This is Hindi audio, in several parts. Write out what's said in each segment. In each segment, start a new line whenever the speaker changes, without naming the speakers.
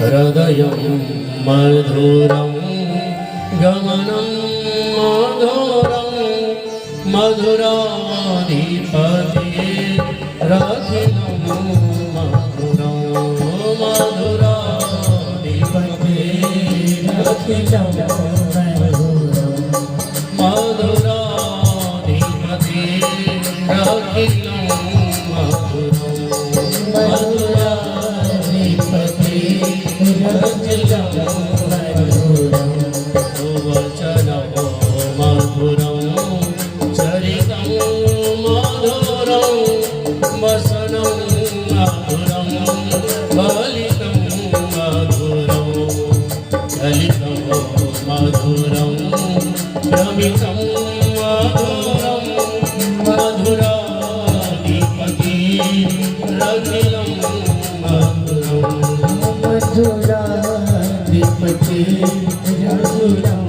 हृदयं मधुरं गमनं मधुरं मधुराधिपते रखिलं मधुरं मधुराधिपते रखिलं मधुरं मधुराधिपते रखिलं मधुरं मधुराधिपते रखिलं मधुरं वचनं मधुरं चरितं मधुरं वसनं मधुरं फलितं मधुरं चलितं मधुरं प्रमितं मधुरं मधुराधिपति रखिलं मधुरं मधुराधिपति रखिलं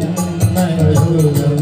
मधुरं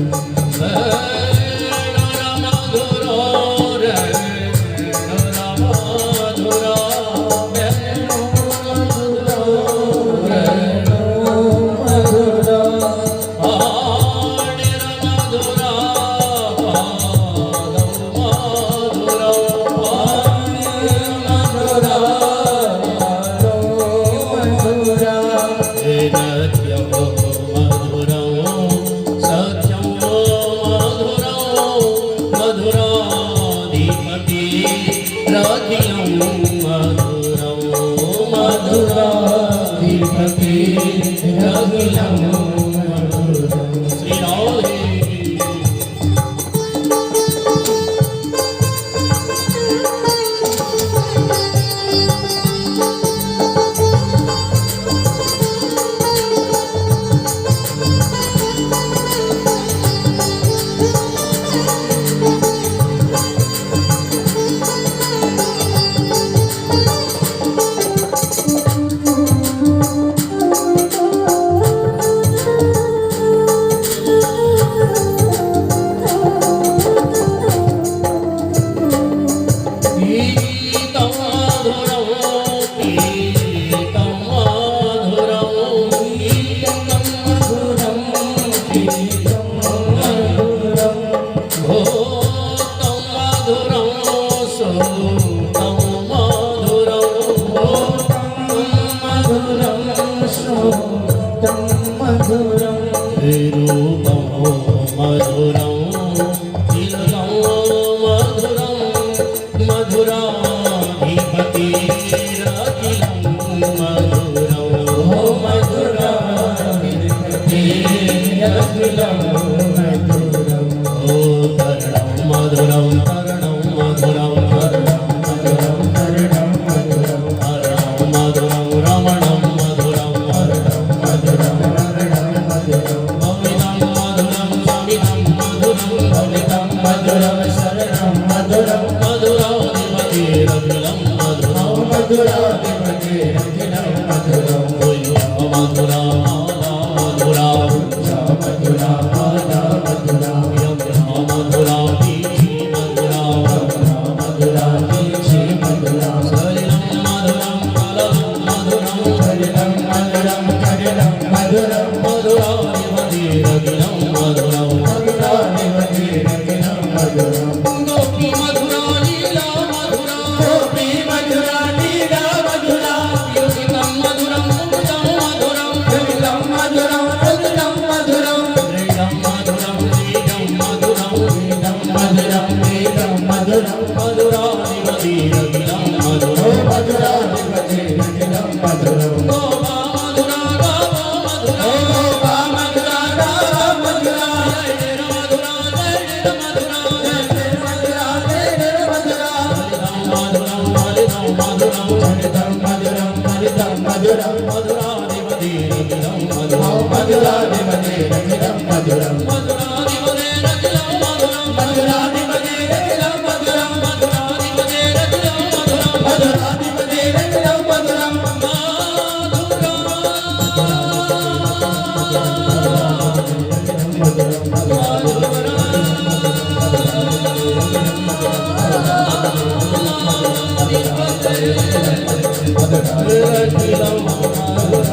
Madhura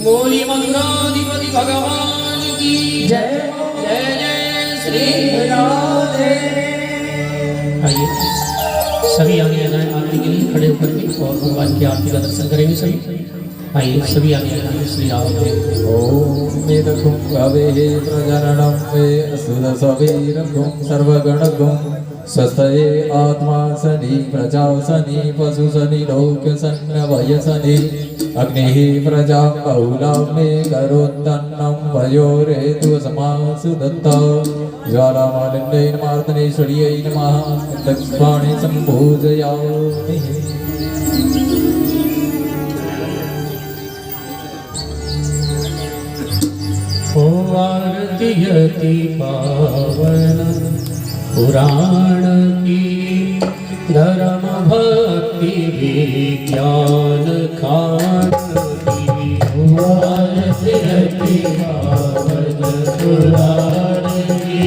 बोली मधुराधिपति भगवान की जय। जय जय श्री राधे। आइए सभी आगे आ जाए आरती के लिए, खड़े होकर के और भगवान की आरती का दर्शन करेंगे सभी। आइए सभी आगे आ जाए श्री राधे।
ओम मेदकुं गवे प्रजननं मे असुरसवीरकुं सर्वगणकुं स्वस्तये आत्मा सनि प्रजा सनि पशु सनि लोक सन्नवय सनि अग्निः प्रजा बहुला मे करोत्तन्नं वयोरेतु समासु दत्त ज्वालामालिन्यै नमार्तनेश्वर्यै नमः दक्षिणानि सम्पूजयामि।
आरती अति पावन पुराण की धर्म भक्ति विज्ञान खान की। आरती अति पावन पुराण की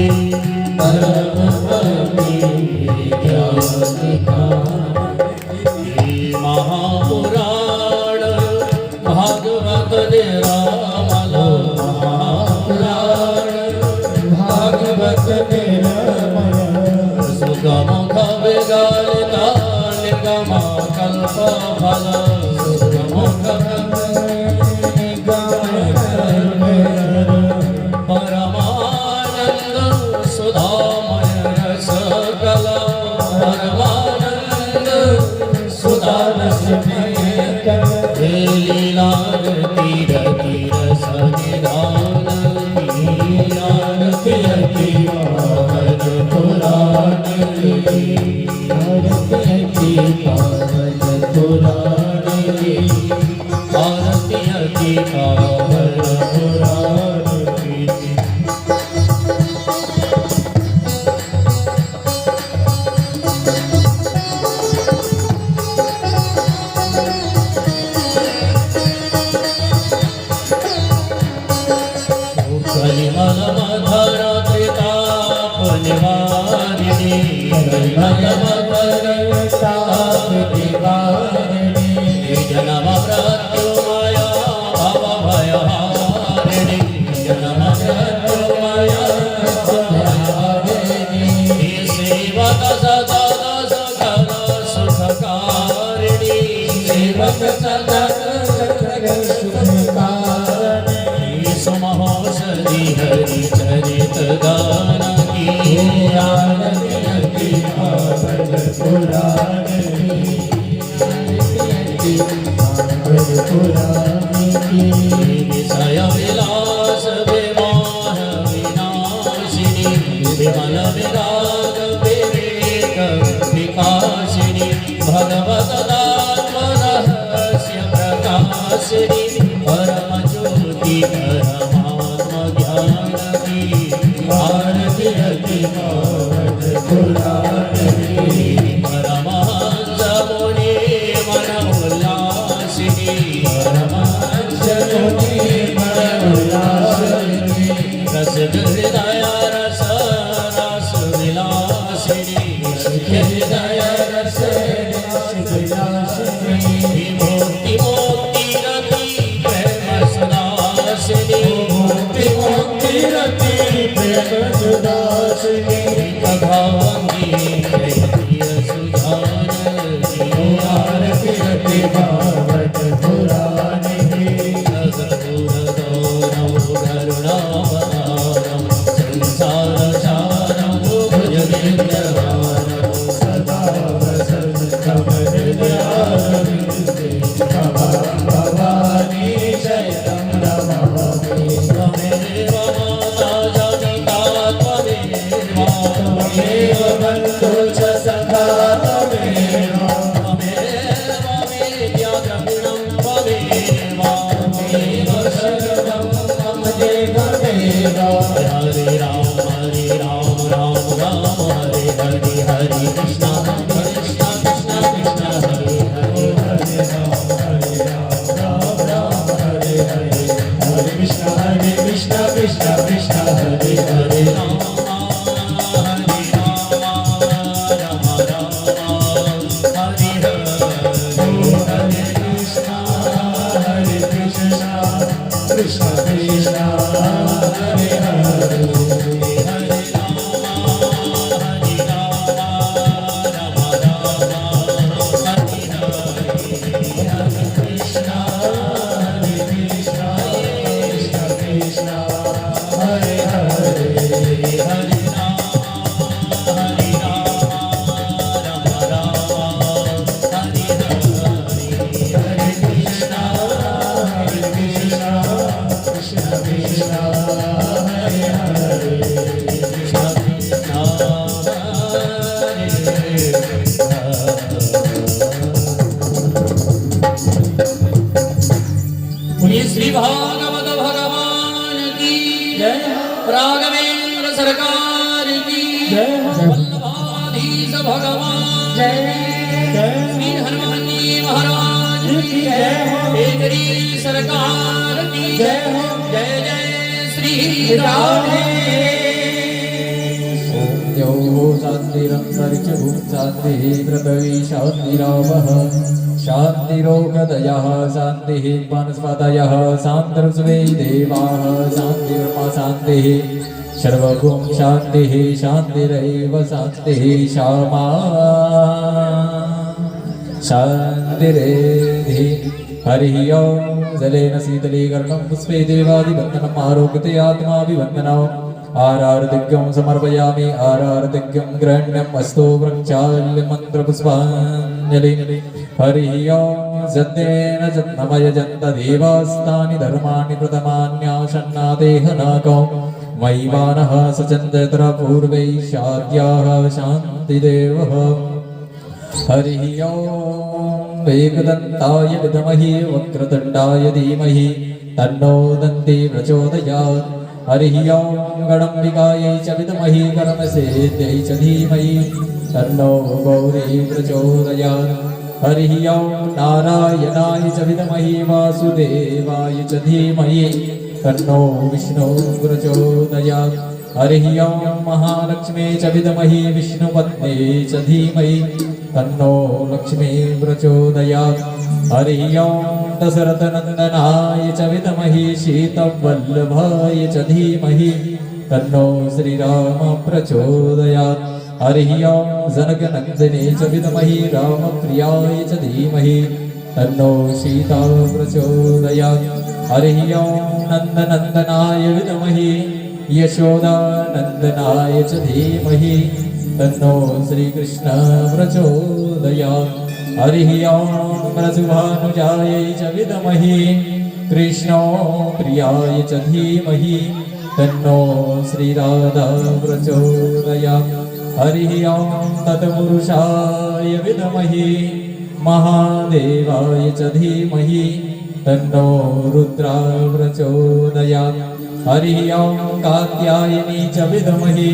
धर्म भक्ति विज्ञान खान की। महापुराण भागवत निरामल भागवत निरामय सुगम खगविता निगम कल्प फल सुगम परमानंद सुधामय रस कला परमानंद सुधा रस लीला तीर तीर सनिधान आरती अति पावन पुराण की। आरती अति पावन पुराण की। आरती अति पावन पुराण की। कलिमल मधर त्रिताप निवारिणी कलिमल मधर ताप निवारिणी जन्म मृत्युमया भव भयहारिणी जन्म मृत्युमया भयहारिणी सेवक सदा सकल सुखकारिणी सेवक सदा सकल सुखकारिणी सुमहोषधि हरि चरित गान की। आरती अति पावन पुराण की। आरती अति पावन पुराण की। विषय विलास विमोह विनाशिनी विमल विराग विवेक विकासिनी भगवत दात्म रहस्य प्रकाशिनी परम ज्योति परमात्म ज्ञान की। आरती अति पावन पुराण की। परमहंस मुनि मन उल्लासिनी परमहंस मुनि मन उल्लासिनी रस हृदय रस रस विलासिनी हृदय रस रस विलासिनी विमुक्ति मुक्ति रति प्रेम सुदासिनी मुक्ति मुक्ति रति प्रेम सुदासिनी भगवंगी जय सुजान की। आरती अति पावन पुराण की। करुणावतारम संसार सारम भुजगेन्द्रहारम सदा वसंतम हृदयारविंदे श्री भागवत भगवान की जय, राघवेंद्र सरकार की जय, वल्लभाधीश भगवान जय, श्री हनुमान जी महाराज की जय, केसरी सरकार की जय, जय जय श्री राधे।
यो शान्तिरन्तरिक्षभुं शान्तिः पृथिवी शान्तिरापः शान्तिरोगदयः शान्तिः वनस्पतयः शान्तिर्विश्वे देवाः शान्तिर्मा शान्तिः सर्वगुं शान्तिः शान्तिरेव शान्तिः क्षमा शान्तिरेधि हरिः ओं जलेन शीतलीकरणं पुष्पे देवादिवन्दनम् आरोग्यते आत्माभिवन्दनम् आरार्दिग्यं समर्पयामि आरार्दिग्यं गृह्ण्यम् अस्तु वृक्षाल्य मन्त्रपुष्पाञ्जलि हरिः ओं जन्तेन जन्मयजन्त देवास्तानि धर्माणि प्रथमान्यासन्नादेहनाकौ मयि मानः सचन्दत्र पूर्वै शाद्याः शान्तिदेवः हरिः ओं एकदन्ताय विद्महे वक्रतुण्डाय धीमहि तन्नो दन्ती प्रचोदयात् हरिः ओं गणम्बिकायै च विद्महे कर्मसेत्यै च धीमहि तन्नो गौरी प्रचोदयात् हरिः ओं नारायणाय च विद्महे वासुदेवाय च धीमहि तन्नो विष्णु प्रचोदयात् हरिः ओं महालक्ष्मी च विद्महे विष्णुपत्नी च धीमहि तन्नो लक्ष्मी प्रचोदयात् हरिः ओं दशरथनन्दनाय च विद्महे सीतवल्लभाय च धीमहि तन्नो श्रीराम प्रचोदयात् हरिः ओं जनकनन्दने च विद्महे रामप्रियाय च धीमहि तन्नो सीता प्रचोदयात् हरिः ओं नन्दनन्दनाय विद्महे यशोदानन्दनाय च धीमहि तन्नो श्रीकृष्ण प्रचोदयात् हरिः ओं वसुभानुजायै च विद्महे कृष्णो प्रियाय च धीमहि तन्नो श्रीराधा प्रचोदयात् हरिः ओं तत्पुरुषाय विद्महे महादेवाय च धीमहि तन्नो रुद्रा प्रचोदयात् हरिः ओं कात्यायनी च विद्महे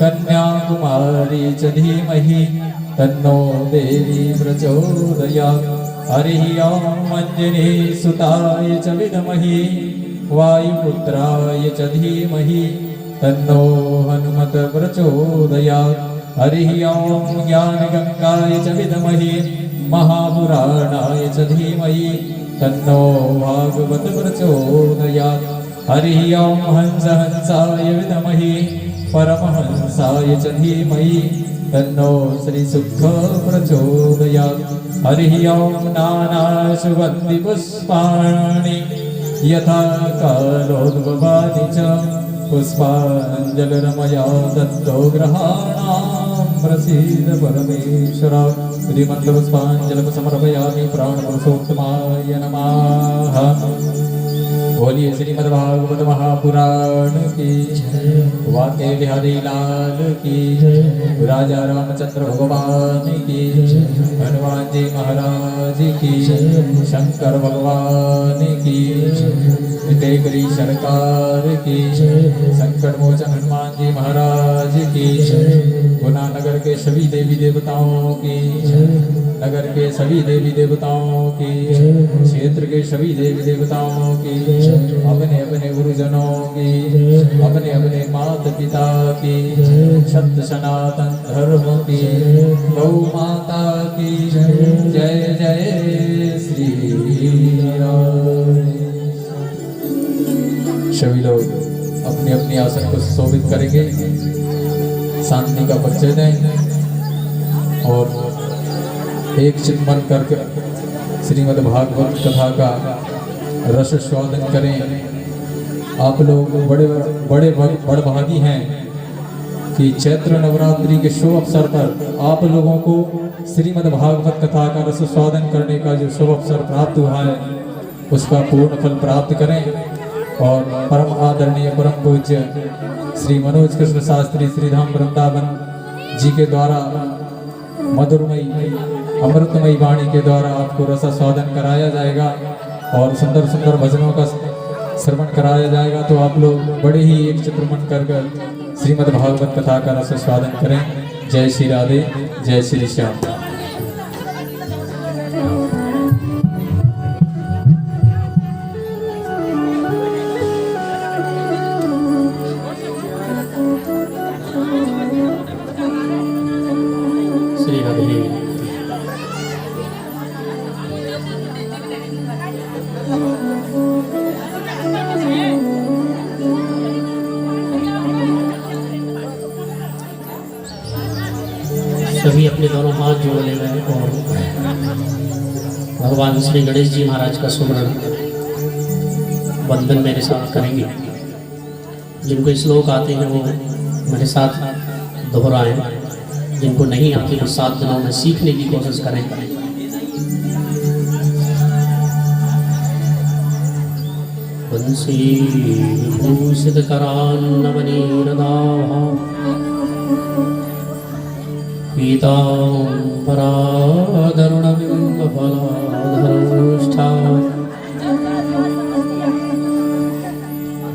कन्याकुमारी च धीमहि तन्नो देवी प्रचोदयात् हरिः ओं अंजनी सुताय च विद्महे वायुपुत्राय च धीमहि तन्नो हनुमत प्रचोदयात् हरिः ओं ज्ञानगंगाय च विद्महे महापुराणाय च धीमहि तन्नो भागवत प्रचोदयात् हरिः ओं हंसाय विद्महे परमहंसाय च धीमहि तन्नो श्रीसुख प्रचोदयात् हरिः ओं नानासुगन्धिपुष्पाणि यथा कालोद्भवानि च पुष्पाञ्जलिर्मया दत्तो ग्रहाणां प्रसीद परमेश्वर श्रीमन्तपुष्पाञ्जलिं समर्पयामि प्राणपुरुषोत्तमाय नमः। बोलिए श्रीमद्भागवत महापुराण की वाके बिहारी लाल की राजा रामचंद्र भगवान की हनुमान जी महाराज की शंकर भगवान की विदेकरी सरकार की संकट मोचन हनुमान जी महाराज की गुना नगर के सभी देवी देवताओं की नगर के सभी देवी देवताओं की क्षेत्र के सभी देवी देवताओं की अपने अपने गुरुजनों की अपने अपने माता पिता की सत्य सनातन धर्म की गौ माता की जय जय श्री राम। सभी लोग अपनी अपनी आसन को सुशोभित करेंगे, शांति का परिचय दें और एक चित मन करके श्रीमद् भागवत कथा का रस स्वादन करें। आप लोग बड़े बड़भागी हैं कि चैत्र नवरात्रि के शुभ अवसर पर आप लोगों को श्रीमद् भागवत कथा का रस स्वादन करने का जो शुभ अवसर प्राप्त हुआ है उसका पूर्ण फल प्राप्त करें। और परम आदरणीय परम पूज्य श्री मनोज कृष्ण शास्त्री श्रीधाम वृंदावन जी के द्वारा मधुरमयी अमृतमयी वाणी के द्वारा आपको रस स्वादन कराया जाएगा। और सुंदर सुंदर भजनों का श्रवण कराया जाएगा। तो आप लोग बड़े ही एक चित्रमन कर श्रीमद् भागवत कथा का रस स्वादन करें। जय श्री राधे, जय श्री श्याम।
श्री राधे। सभी अपने दोनों हाथ जोड़ ले गए और भगवान श्री गणेश जी महाराज का सुमरण वंदन मेरे साथ करेंगे। जिनको श्लोक आते हैं वो मेरे साथ दोहराएं, जिनको नहीं आती वो 7 दिनों में सीखने की कोशिश करें। बंसी विभूषित करान्नवनीरदाः पीताम्बरादरुणबिम्बफलाधरोष्ठा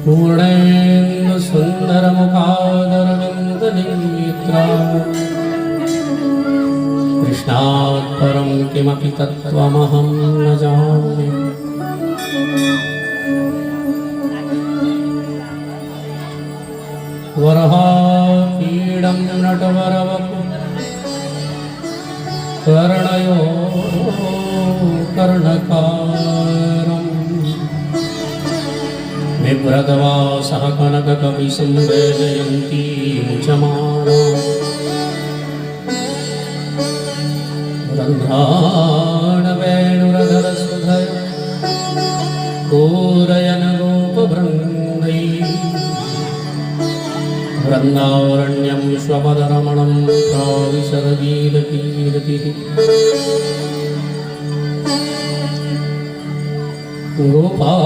पूर्णेन्दुसुन्दरमुखादरविन्दनेत्रा कृष्णात् परं किमपि तत्त्वमहं न जाने। वरहापीडं नटवरवपु कर्णयो कर्णकारम् बिभ्रतवासः कनककपिसंवेदयन्ती च माला रन्ध्राणवेणुरधरसुधया पूरयन् गोपवृन्दैः वृन्दारण्यं स्वपदरमणं प्राविशदगीतकीर्तिः। गोपालबालं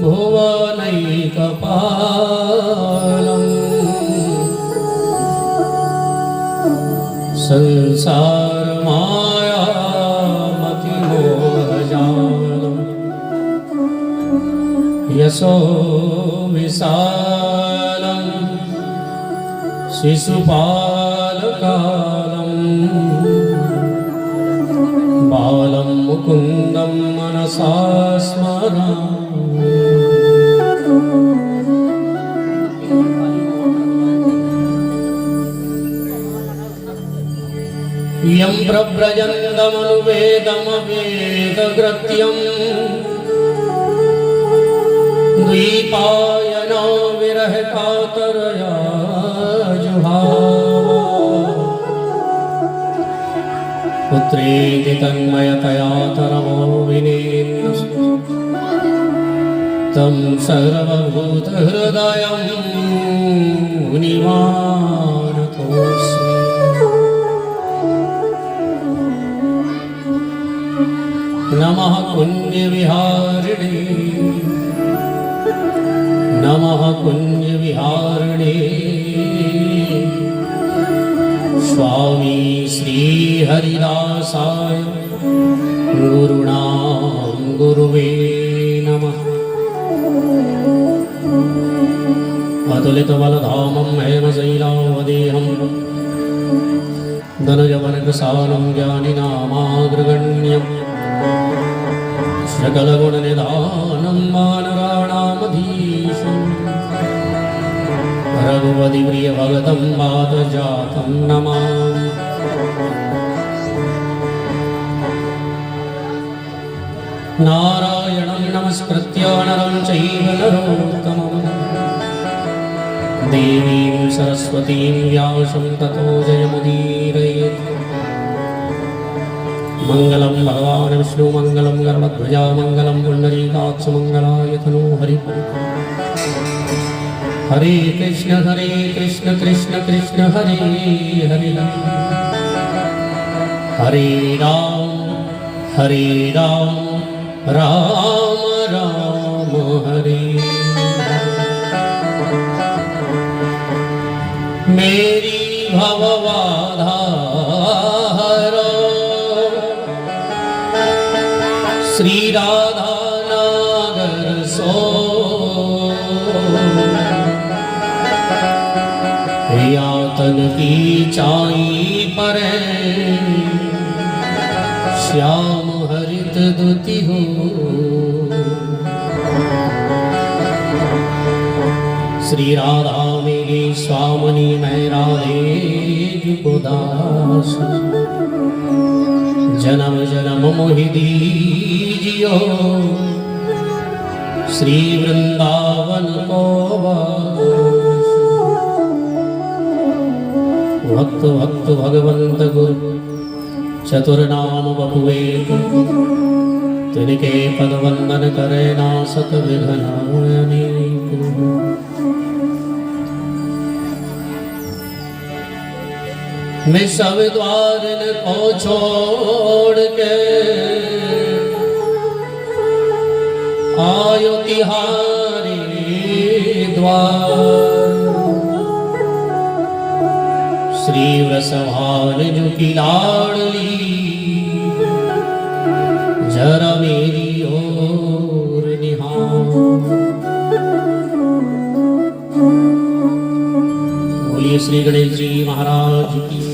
भुवनैकपालं संसारमायामतिमोहजालम् यशो विशालं शिशुपालकालं बालं मुकुन्दं मनसा स्मरामि। यं प्रव्रजन्तमनुवेदमवेदकृत्यम् द्वीपायनो विरह कातरया जुहावा पुत्रेति तन्मयतया तरवो विनेन्दु तं सर्वभूतहृदयं मुनिमानतोऽस्मि। नमः पुण्यविहारिणे नमः पुण्यविहारिणे स्वामी श्रीहरिदासाय गुरुणां गुरुवे नमः। अतुलितबलधामं हेमशैलावदेहं धनुजवनकृशालं ज्ञानिनामाग्रगण्यम् सकलगुणनिधानं वानराणामधीशम् रघुपतिप्रियभगतं वातजातं नमामि। नारायणं नमस्कृत्य नरं चैव नरोत्तमं देवीं सरस्वतीं व्यासं ततो जयमुदीरयेत्। मंगलम भगवान विष्णु मंगलम गरुड़ध्वजा मंगलम पुंडरीकाक्ष मंगलाय तनो हरि। हरे कृष्ण कृष्ण कृष्ण हरे हरे हरे राम राम राम हरे। मेरी भवबाधा हरो श्री राधा नागर सो यातन की चाई पर श्याम हरित दुति हो। श्री राधा मेरी स्वामिनी मैं राधे को दास जन्म जन्म मोहि दीजियो श्री वृंदावन को वास। भक्त भक्त भगवंत गुरु चतुर्नाम बपुवेक तिनके पद वंदन करे ना सत विघ्न अनेक। मैं सब द्वार को छोड़ के आयो तिहारी द्वार। श्री वृषभान जो की लाडली जरा मेरी ओर निहार। बोलिए श्री गणेश जी महाराज की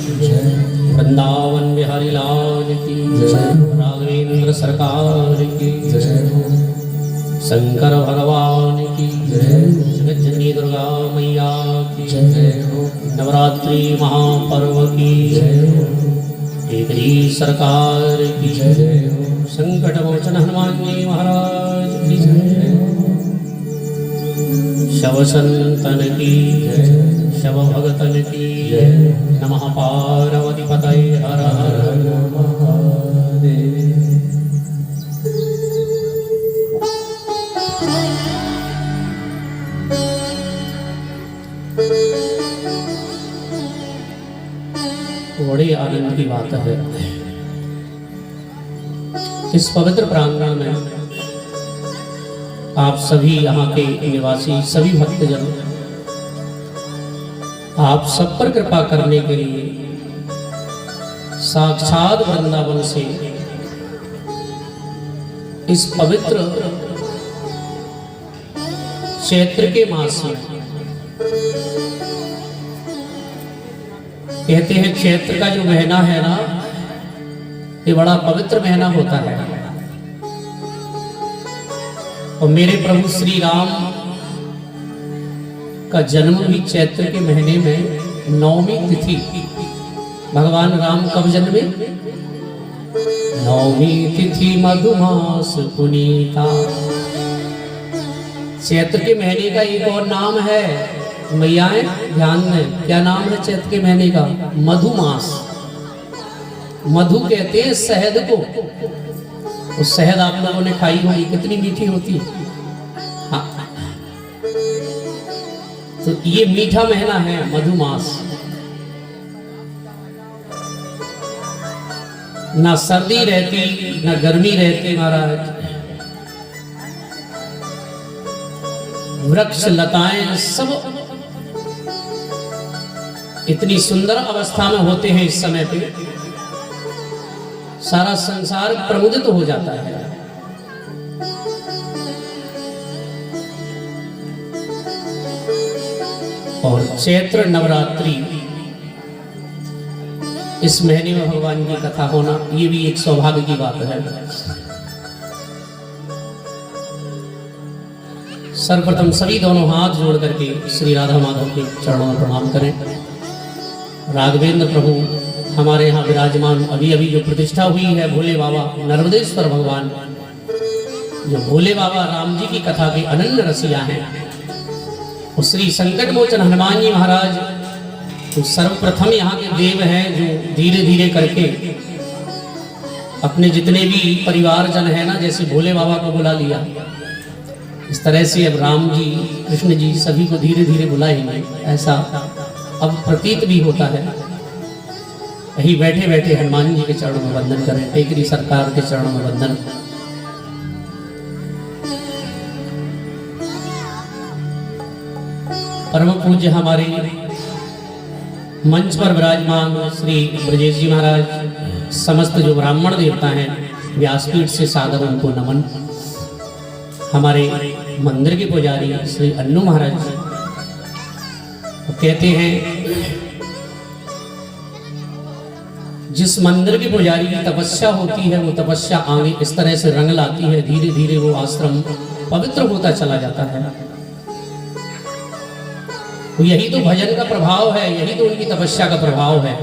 वृंदावन बिहारी लाल की राघवेंद्र सरकार की शंकर भगवान की जगत जननी दुर्गा मैया की नवरात्रि महापर्व की केकरी सरकार की संकट मोचन हनुमान जी महाराज की शव संतन की शव भगतन की नमः पार्वती पतये हर हर महादेव। बड़े आनंद की बात है इस पवित्र प्रांगण में आप सभी यहाँ के निवासी सभी भक्तजन आप सब पर कृपा करने के लिए साक्षात वृंदावन से इस पवित्र चैत्र के मास में कहते हैं चैत्र का जो महीना है ना ये बड़ा पवित्र महीना होता है। और मेरे प्रभु श्री राम का जन्म भी चैत्र के महीने में नवमी तिथि। भगवान राम कब जन्मे? नवमी तिथि मधुमास पुनीता। चैत्र के महीने का एक और नाम है मैयाएं ध्यान में, क्या नाम है चैत्र के महीने का? मधुमास। मधु कहते हैं शहद को। वो शहद आप लोगों ने खाई होगी, कितनी मीठी होती है। हाँ। तो ये मीठा महीना है मधुमास। ना सर्दी रहती ना गर्मी रहती महाराज। वृक्ष लताएं सब इतनी सुंदर अवस्था में होते हैं इस समय पे, सारा संसार प्रमुदित हो जाता है। और चैत्र नवरात्रि इस महीने में भगवान की कथा होना ये भी एक सौभाग्य की बात है। सर्वप्रथम सभी दोनों हाथ जोड़ करके श्री राधा माधव के चरणों में प्रणाम करें। राघवेंद्र प्रभु हमारे यहाँ विराजमान अभी अभी जो प्रतिष्ठा हुई है भोले बाबा नर्मदेश्वर भगवान, जो भोले बाबा राम जी की कथा के अनन्य रसिया हैं, और श्री संकट मोचन हनुमान जी महाराज तो सर्वप्रथम यहाँ के देव हैं जो धीरे धीरे करके अपने जितने भी परिवारजन है ना, जैसे भोले बाबा को बुला लिया, इस तरह से अब राम जी कृष्ण जी सभी को धीरे धीरे बुलाएंगे, ऐसा अब प्रतीत भी होता है। यही बैठे बैठे हनुमान जी के चरणों में वंदन करें, टेकरी सरकार के चरणों में वंदन। परम पूज्य हमारे मंच पर विराजमान श्री ब्रजेश जी महाराज, समस्त जो ब्राह्मण देवता हैं व्यासपीठ से सादर उनको नमन। हमारे मंदिर के पुजारी श्री अन्नू महाराज जी कहते हैं, जिस मंदिर के पुजारी की तपस्या होती है वो तपस्या आगे इस तरह से रंग लाती है, धीरे धीरे वो आश्रम पवित्र होता चला जाता है। तो यही तो भजन का प्रभाव है, यही तो उनकी तपस्या का प्रभाव है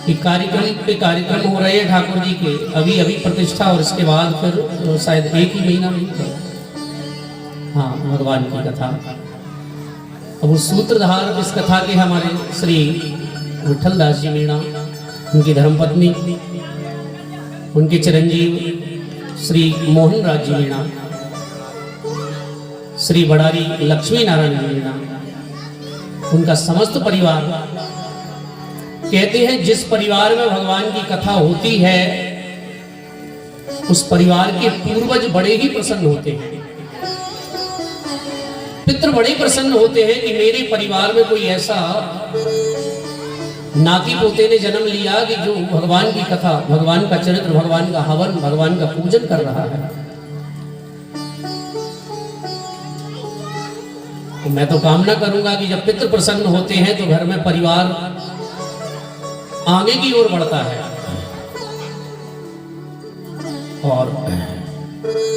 कि कार्यक्रम पे कार्यक्रम हो रहे हैं ठाकुर जी के, अभी अभी प्रतिष्ठा और इसके बाद फिर शायद एक ही महीना नहीं था, हाँ, भगवान की कथा। अब उस सूत्रधार इस कथा के हमारे श्री विठल दास जी मीणा, उनकी धर्मपत्नी, उनके चिरंजीव श्री मोहन राज जी मीणा, श्री बड़ारी लक्ष्मी नारायण जी मीणा, उनका समस्त परिवार। कहते हैं जिस परिवार में भगवान की कथा होती है उस परिवार के पूर्वज बड़े ही प्रसन्न होते हैं, पितृ बड़े प्रसन्न होते हैं कि मेरे परिवार में कोई ऐसा नाती पोते ने जन्म लिया कि जो भगवान की कथा, भगवान का चरित्र, भगवान का हवन, भगवान का पूजन कर रहा है। तो मैं तो कामना करूंगा कि जब पितृ प्रसन्न होते हैं तो घर में परिवार आगे की ओर बढ़ता है। और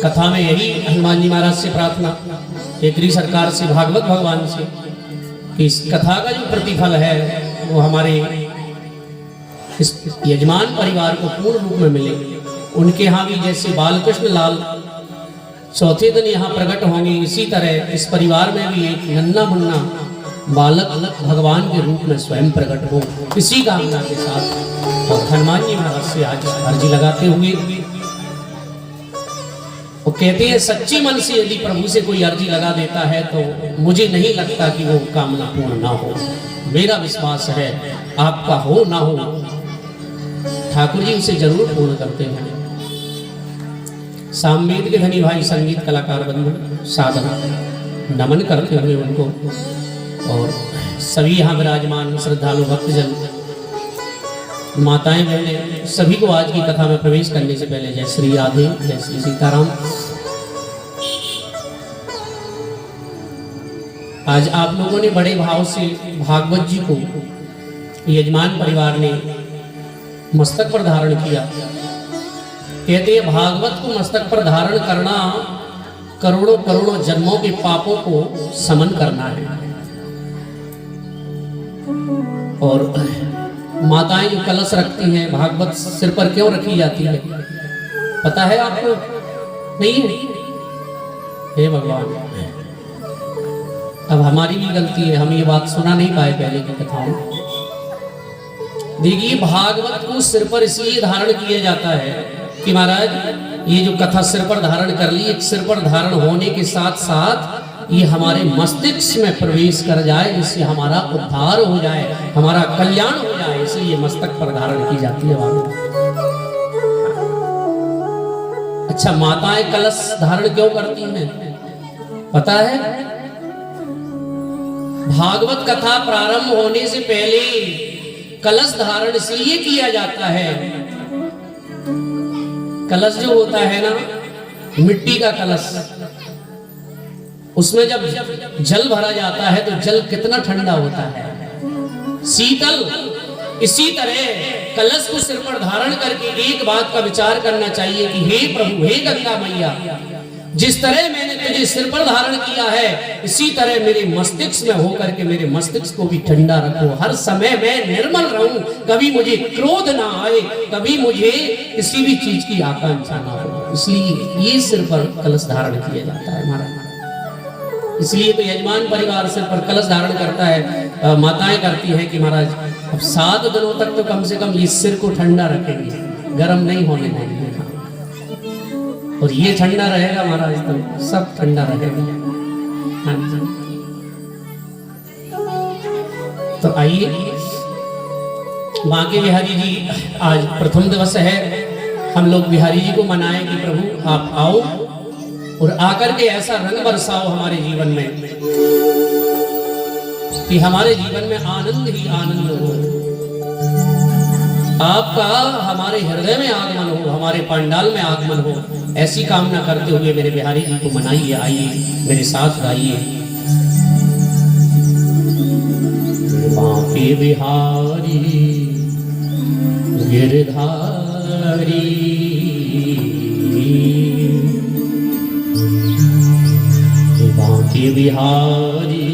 कथा में यही हनुमान जी महाराज से प्रार्थना, केकरी सरकार से, भागवत भगवान से, कि इस कथा का जो प्रतिफल है वो हमारे इस यजमान परिवार को पूर्ण रूप में मिले। उनके यहाँ भी जैसे बालकृष्ण लाल चौथे दिन यहाँ प्रकट होंगे, इसी तरह इस परिवार में भी एक नन्ना मुन्ना बालक भगवान के रूप में स्वयं प्रकट हो, इसी कामना के साथ। और हनुमान जी महाराज से आज अर्जी लगाते हुए वो कहते हैं, सच्ची मन से यदि प्रभु से कोई अर्जी लगा देता है तो मुझे नहीं लगता कि वो कामना पूर्ण ना हो। मेरा विश्वास है आपका हो ना हो, ठाकुर जी उसे जरूर पूर्ण करते हैं। सामवेद के धनी भाई संगीत कलाकार बंधु साधना नमन करते हुए उनको, और सभी यहाँ विराजमान श्रद्धालु भक्तजन, माताएं बहनें, सभी को आज की कथा में प्रवेश करने से पहले जय श्री राधे, जय श्री सीताराम। आज आप लोगों ने बड़े भाव से भागवत जी को यजमान परिवार ने मस्तक पर धारण किया। कहते हैं भागवत को मस्तक पर धारण करना करोड़ों करोड़ों जन्मों के पापों को समन करना है। और माताएं जो कलश रखती हैं, भागवत सिर पर क्यों रखी जाती है पता है आपको? नहीं है? हे भगवान, अब हमारी भी गलती है, हम ये बात सुना नहीं पाए पहले की कथाओं। देखिए, भागवत को सिर पर इसलिए धारण किया जाता है कि महाराज ये जो कथा सिर पर धारण कर ली, एक सिर पर धारण होने के साथ साथ ये हमारे मस्तिष्क में प्रवेश कर जाए, इससे हमारा उद्धार हो जाए, हमारा कल्याण हो जाए, इसलिए मस्तक पर धारण की जाती है भागवत। अच्छा, माताएं कलश धारण क्यों करती हैं पता है? भागवत कथा प्रारंभ होने से पहले कलश धारण इसलिए किया जाता है। कलश जो होता है ना, मिट्टी का कलश, उसमें जब जल भरा जाता है तो जल कितना ठंडा होता है, शीतल। इसी तरह कलश को सिर पर धारण करके एक बात का विचार करना चाहिए कि हे प्रभु, हे गंगा मैया, जिस तरह मैंने तुझे सिर पर धारण किया है, इसी तरह मेरे मस्तिष्क में होकर के मेरे मस्तिष्क को भी ठंडा रखो। हर समय मैं निर्मल रहूं, कभी मुझे क्रोध ना आए, कभी मुझे किसी भी चीज की आकांक्षा ना हो। इसलिए ये सिर पर कलश धारण किया जाता है महाराज। इसलिए तो यजमान परिवार सिर पर कलश धारण करता है। माताएं करती हैं कि महाराज अब 7 दिनों तक तो कम से कम ये सिर को ठंडा रखेंगे, गर्म नहीं होने देंगे, और ये ठंडा रहेगा महाराज तो सब ठंडा रहेगा। हाँ जी, तो आइए, बांके बिहारी जी आज प्रथम दिवस है, हम लोग बिहारी जी को मनाएं कि प्रभु आप आओ और आकर के ऐसा रंग बरसाओ हमारे जीवन में कि हमारे जीवन में आनंद ही आनंद हो। आपका हमारे हृदय में आगमन हो, हमारे पंडाल में आगमन हो, ऐसी कामना करते हुए मेरे बिहारी जी को मनाइए। आइए मेरे साथ गाइए। बांके बिहारी गिरधारी, बांके बिहारी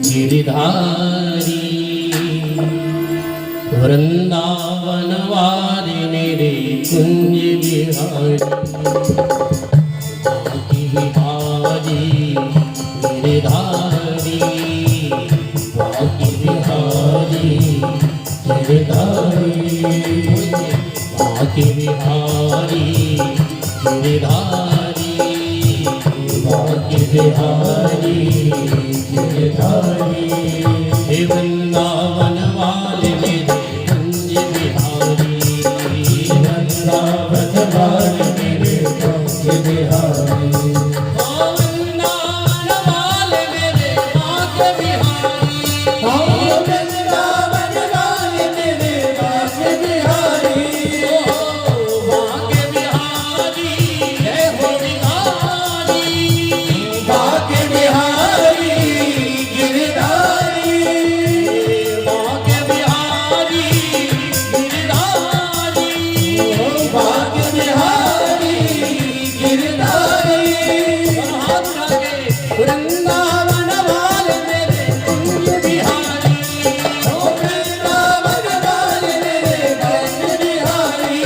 गिरधारी, वृंदावन वाले मेरे कुंज बिहारी, बांके बिहारी गिरधारी, बांके बिहारी गिरधारी, बांके बिहारी गिरधारी, बांके बिहारी गिरधारी, हे वृंदावन वाले मेरे कुंज बिहारी, वृंदावन वाले मेरे कुंज बिहारी, वृंदावन वाले मेरे बांके बिहारी, वृंदावन वाले मेरे बांके बिहारी, बांके बिहारी है हो बिहारी, बांके बिहारी गिरधारी, बांके बिहारी गिरधारी, बांके बिहारी गिरधारी, हाथ उठा के वृंदावन वाले मेरे कुंज बिहारी, वृंदावन वाले मेरे कुंज बिहारी,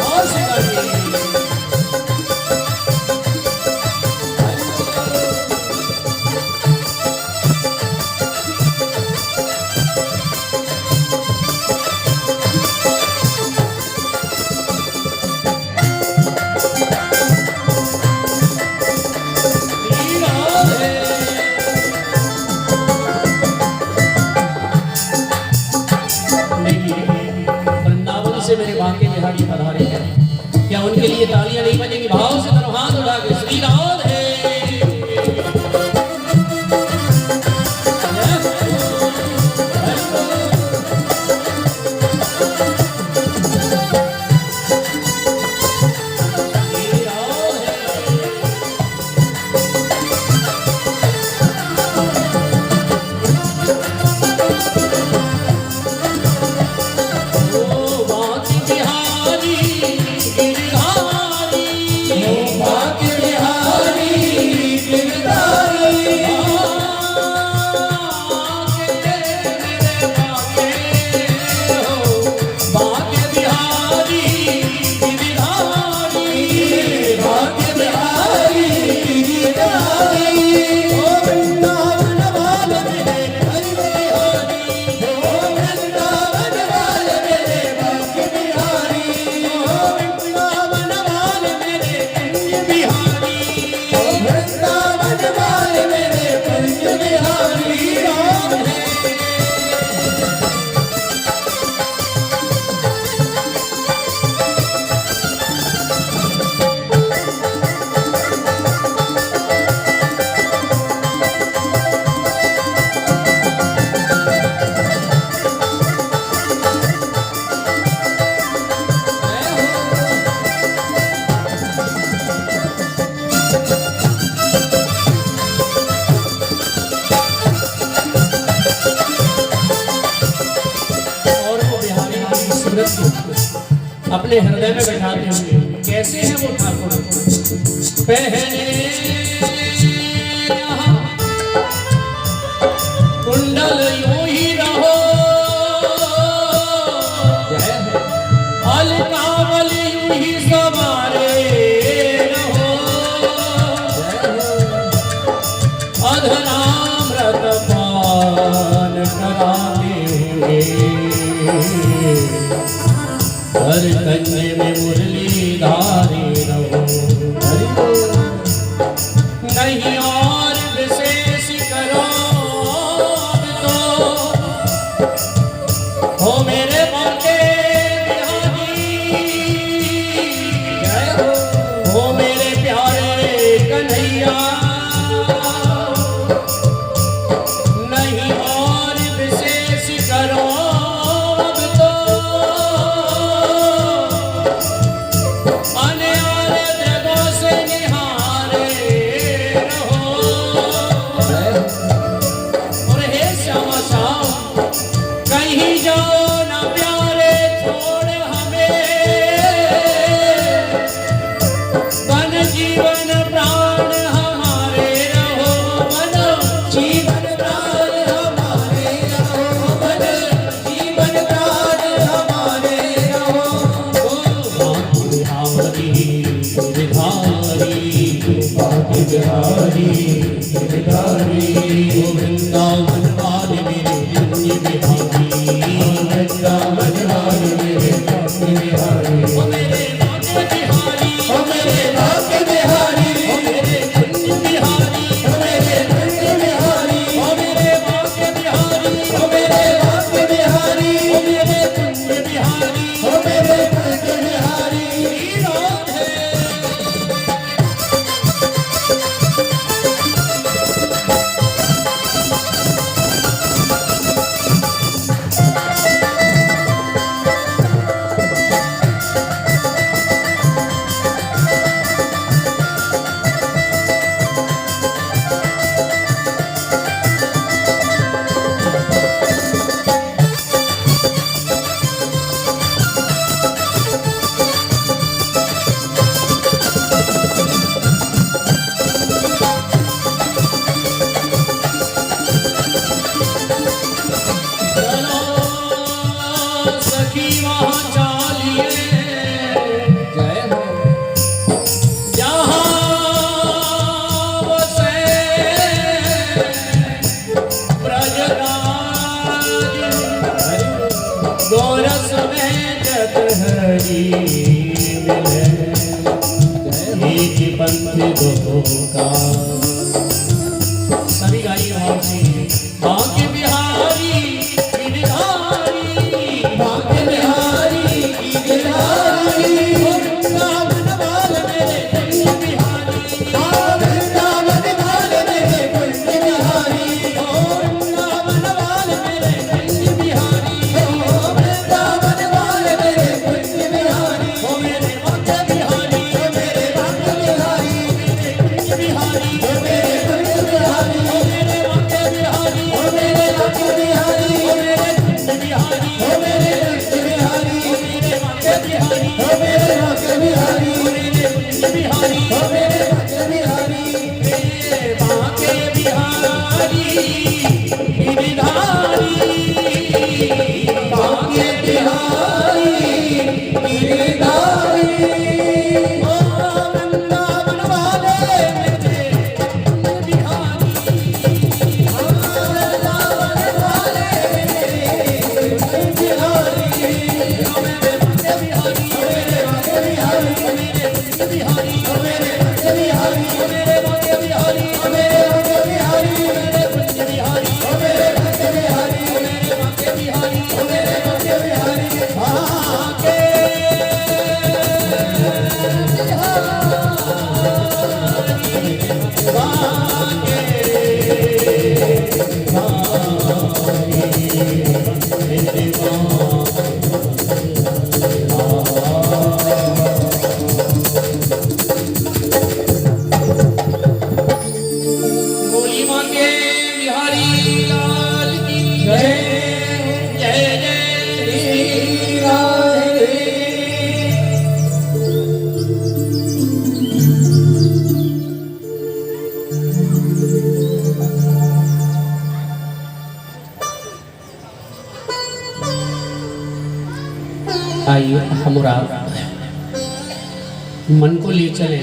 और से गाइए। वृंदावन से मेरे बांके बिहारी पधारे हैं, क्या उनके लिए तालियां नहीं बजेंगी? भाव से करो, हाथ उठा के श्री राधे। बांके बिहारी गिरधारी, बांके बिहारी गिरधारी, बांके बिहारी गिरधारी, बांके बिहारी गिरधारी, वृंदावन वाले मेरे कुंज बिहारी, वृंदावन वाले मेरे बांके बिहारी, वृंदावन वाले मेरे कुंज बिहारी, वृंदावन वाले मेरे कुंज बिहारी, राधे। और वो बिहारी की सूरत को अपने हृदय में बैठाते हुए कैसे हैं वो ठाकुर? पहले यहाँ कुंडल यूं ही रहो, अलकावल यूं ही सवारे रहो, अधरामृत पान कराते हुए हर कंजे में मुरली धारे रहो। नहीं और विशेष करो अब तो, हो मेरे बांके बिहारी, हो मेरे प्यारे कन्हैया, नहीं और विशेष गोरस में जत हरी मिले एक पंथ दो का। सभी गाइए भाव से। बांके बिहारी गिरधारी, बांके बिहारी गिरधारी, वृंदावन वाल मेरे कुंज बिहारी, वृंदावन वाल मेरे कुंज बिहारी, वृंदावन वाल मेरे कुंज बिहारी, वृंदावन वाल मेरे कुंज बिहारी, ओ मेरे बांके बिहारी, ओ मेरे बांके बिहारी, मेरे कुंज बिहारी, ओ मेरे कुंज बिहारी, ओ मेरे बांके बिहारी, ओ मेरे बांके बिहारी, ओ मेरे कुंज बिहारी, ओ मेरे कुंज बिहारी, ओ मेरे बांके बिहारी, ओ मेरे बांके बिहारी, ओ मेरे कुंज बिहारी, ओ मेरे बांके बिहारी, मेरे बांके बिहारी गिरधारी, बांके बिहारी गिरधारी, ओ वृंदावन वाले मेरे कुंज बिहारी, ओ वृंदावन वाले मेरे कुंज बिहारी, ओ मेरे बांके बिहारी, ओ मेरे बांके बिहारी, ओ मेरे कुंज बिहारी, ओ मेरे बांके बिहारी, ओ मेरे बांके बिहारी, ओ मेरे बांके बिहारी, मेरे कुंज बिहारी, ओ मेरे बांके बिहारी, ओ मेरे बांके बिहारी, ओ मेरे बांके बिहारी, बांके बोली मांगे बिहारी लाल की जय, जय जय श्री राधे। आइए हम और आप मन को ले चले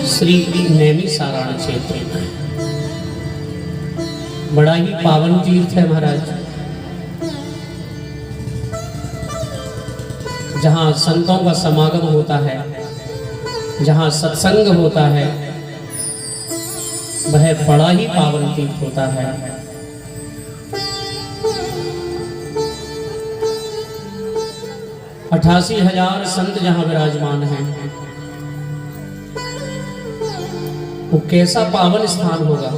श्री नैमी सारण क्षेत्र में। बड़ा ही पावन तीर्थ है महाराज, जहाँ संतों का समागम होता है, जहाँ सत्संग होता है, वह बड़ा ही पावन तीर्थ होता है। 88,000 संत जहाँ विराजमान हैं, वो कैसा पावन स्थान होगा।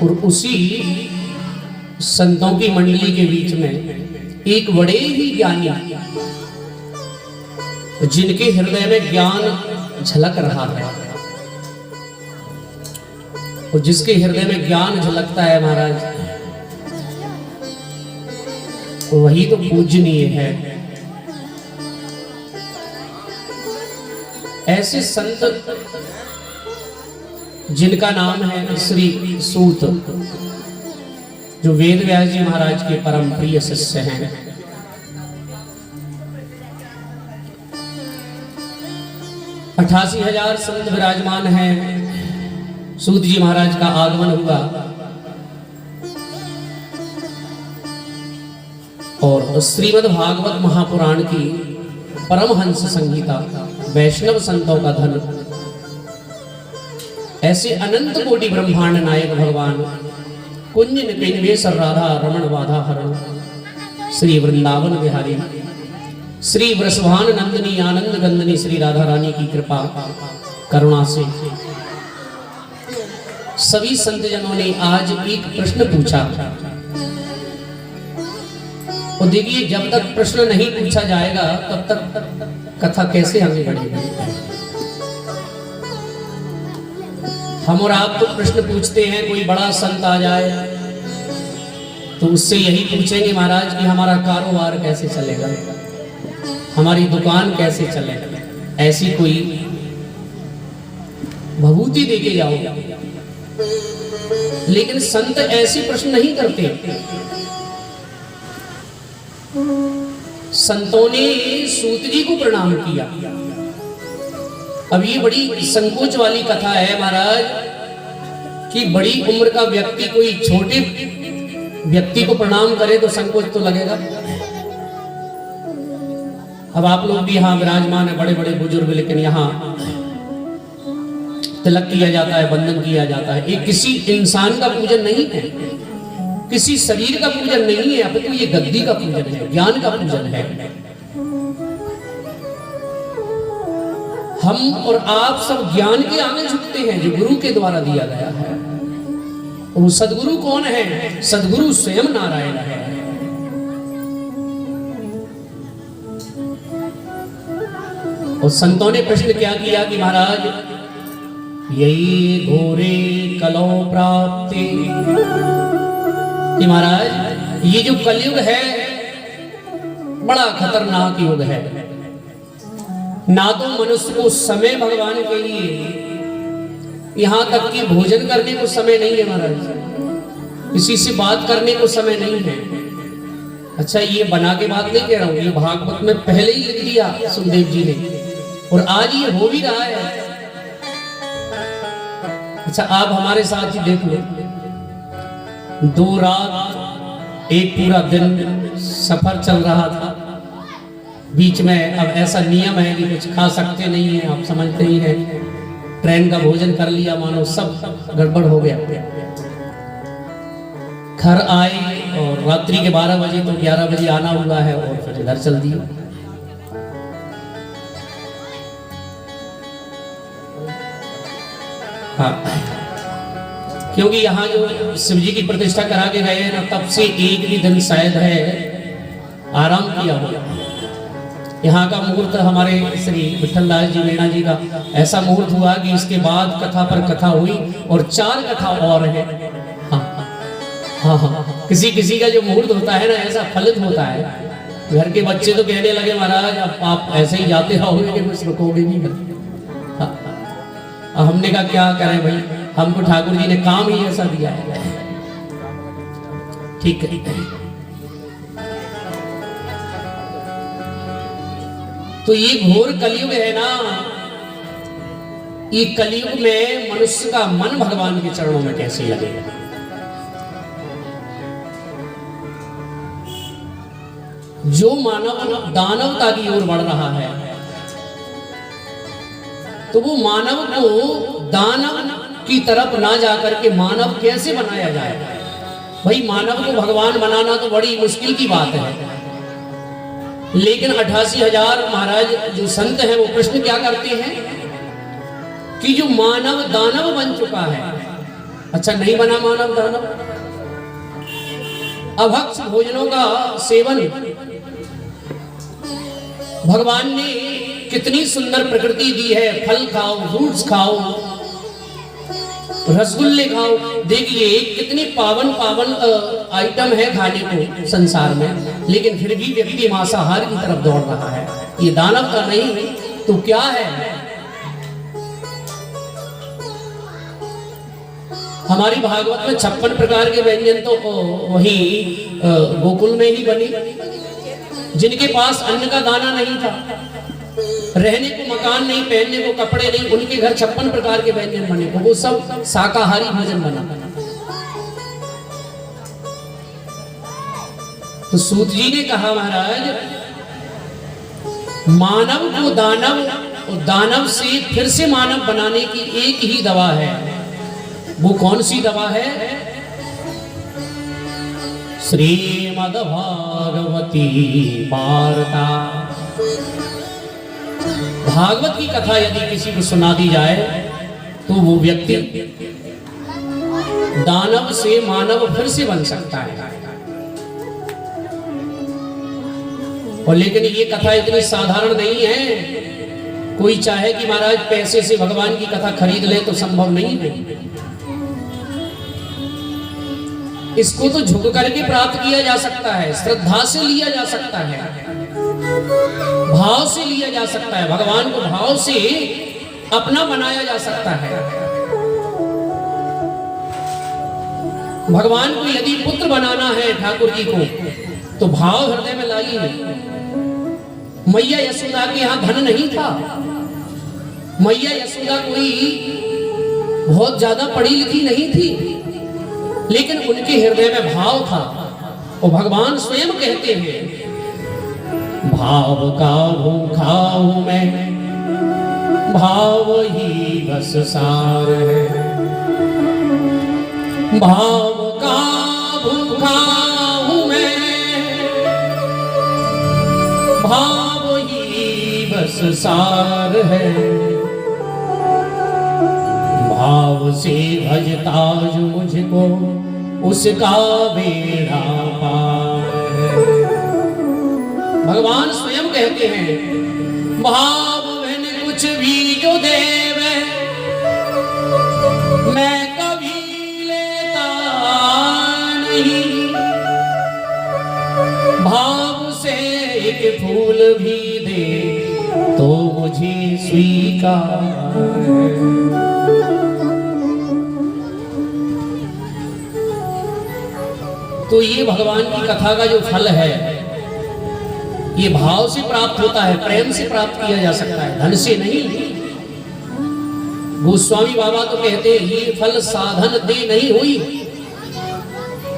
और उसी संतों की मंडली के बीच में एक बड़े ही ज्ञानी, जिनके हृदय में ज्ञान झलक रहा है, और जिसके हृदय में ज्ञान झलकता है महाराज, वही तो पूजनीय है। ऐसे संत जिनका नाम है श्री सूत, जो वेद व्यास जी महाराज के परम प्रिय शिष्य हैं। अठासी 88,000 संत विराजमान हैं। सूत जी महाराज का आगमन हुआ और श्रीमद् भागवत महापुराण की परमहंस संहिता, वैष्णव संतों का धन, ऐसे अनंत कोटि ब्रह्मांड नायक भगवान कुंज निकेश राधा रमण बाधा हरण श्री वृंदावन बिहारी श्री वृषभान नंदिनी आनंद गंदनी श्री राधा रानी की कृपा करुणा से सभी संत जनों ने आज एक प्रश्न पूछा। और देखिए, जब तक प्रश्न नहीं पूछा जाएगा तब तक कथा कैसे आगे बढ़ेगी। हम और आप तो प्रश्न पूछते हैं, कोई बड़ा संत आ जाए तो उससे यही पूछेंगे महाराज कि हमारा कारोबार कैसे चलेगा, हमारी दुकान कैसे चलेगा। ऐसी कोई भभूति देके जाओ, लेकिन संत ऐसे प्रश्न नहीं करते। संतों ने सूत जी को प्रणाम किया अब ये बड़ी संकोच वाली कथा है महाराज कि बड़ी उम्र का व्यक्ति कोई छोटे व्यक्ति को प्रणाम करे तो संकोच तो लगेगा। अब आप लोग भी यहाँ विराजमान है, बड़े बड़े बुजुर्ग, लेकिन यहाँ तिलक किया जाता है, बंधन किया जाता है। ये किसी इंसान का पूजन नहीं है, किसी शरीर का पूजन नहीं है, अपितु ये गद्दी का पूजन है, ज्ञान का पूजन है। हम और आप सब ज्ञान के आगे झुकते हैं जो गुरु के द्वारा दिया गया है। वो सदगुरु कौन है? सदगुरु स्वयं नारायण है। और संतों ने प्रश्न क्या किया कि महाराज यही घोरे कलो प्राप्ति, कि महाराज ये जो कलयुग है बड़ा खतरनाक युग है। ना तो मनुष्य को समय भगवान के लिए, यहाँ तक कि भोजन करने को समय नहीं है महाराज, किसी से बात करने को समय नहीं है। अच्छा ये बना के बात नहीं कह रहा हूँ, ये भागवत में पहले ही लिख दिया सुखदेव जी ने, और आज ये हो भी रहा है। अच्छा आप हमारे साथ ही देख लो, 2 रात 1 पूरा दिन सफर चल रहा था, बीच में अब ऐसा नियम है कि कुछ खा सकते नहीं है, आप समझते ही हैं। ट्रेन का भोजन कर लिया, मानो सब गड़बड़ हो गया। घर आए और रात्रि के 12 बजे तो 11 बजे आना हुआ है, और फिर घर चल दिया। हाँ, क्योंकि यहाँ जो शिव जी की प्रतिष्ठा करा के गए हैं ना, तब से एक भी दिन शायद है आराम किया हो। यहाँ का मुहूर्त हमारे श्री विठल दास जी मीणा जी का ऐसा मुहूर्त हुआ कि इसके बाद कथा पर कथा हुई, और 4 कथा और है। हाँ हाँ हाँ, किसी किसी का जो मुहूर्त होता है ना ऐसा फलित होता है। घर के बच्चे तो कहने लगे महाराज अब आप ऐसे ही जाते रहोगे कि कुछ रुकोगे नहीं। हाँ, हमने कहा क्या करें भाई, हमको ठाकुर जी ने काम ही ऐसा दिया है। ठीक है, तो ये घोर कलयुग है ना, ये कलयुग में मनुष्य का मन भगवान के चरणों में कैसे लगेगा? जो मानव दानवता की ओर बढ़ रहा है, तो वो मानव को दानव की तरफ ना जाकर के मानव कैसे बनाया जाए? भाई मानव को भगवान बनाना तो बड़ी मुश्किल की बात है, लेकिन 88,000 महाराज जो संत हैं वो प्रश्न क्या करते हैं कि जो मानव दानव बन चुका है, अच्छा नहीं बना मानव दानव, अभक्ष भोजनों का सेवन, भगवान ने कितनी सुंदर प्रकृति दी है, फल खाओ, फ्रूट्स खाओ, रसगुल्ले खाओ। देखिए कितनी पावन पावन आइटम है खाने को संसार में, लेकिन फिर भी व्यक्ति मांसाहार की तरफ दौड़ रहा है। ये दानव का नहीं तो क्या है? हमारी भागवत में 56 प्रकार के व्यंजन तो वही गोकुल में ही बनी, जिनके पास अन्न का दाना नहीं था, रहने को मकान नहीं, पहनने को कपड़े नहीं, उनके घर 56 प्रकार के व्यंजन बने, वो सब शाकाहारी भोजन बना। तो सूत जी ने कहा महाराज मानव को दानव और दानव से फिर से मानव बनाने की एक ही दवा है। वो कौन सी दवा है? श्रीमद् भागवती वार्ता। भागवत की कथा यदि किसी को सुना दी जाए तो वो व्यक्ति दानव से मानव फिर से बन सकता है। और लेकिन ये कथा इतनी साधारण नहीं है, कोई चाहे कि महाराज पैसे से भगवान की कथा खरीद ले तो संभव नहीं है। इसको तो झुक करके प्राप्त किया जा सकता है, श्रद्धा से लिया जा सकता है, भाव से लिया जा सकता है, भगवान को भाव से अपना बनाया जा सकता है। भगवान को यदि पुत्र बनाना है ठाकुर जी को तो भाव हृदय में लाइए। मैया यशोदा के यहां धन नहीं था, मैया यशोदा कोई बहुत ज्यादा पढ़ी लिखी नहीं थी, लेकिन उनके हृदय में भाव था। और भगवान स्वयं कहते हैं, भाव का भूखा हूं मैं, भाव ही बस सार है। भाव का भूखा हूं मैं, भाव ही बस सार है। भाव से भजता जो मुझको, उसका बेड़ा पार है। भगवान स्वयं कहते हैं, भाव बिन कुछ भी जो देवे, मैं कभी लेता नहीं। भाव से एक फूल भी दे तो मुझे स्वीकार है। तो ये भगवान की कथा का जो फल है, ये भाव से प्राप्त होता है, प्रेम से प्राप्त किया जा सकता है, धन से नहीं। गोस्वामी बाबा तो कहते हैं, ये फल साधन दे नहीं हुई।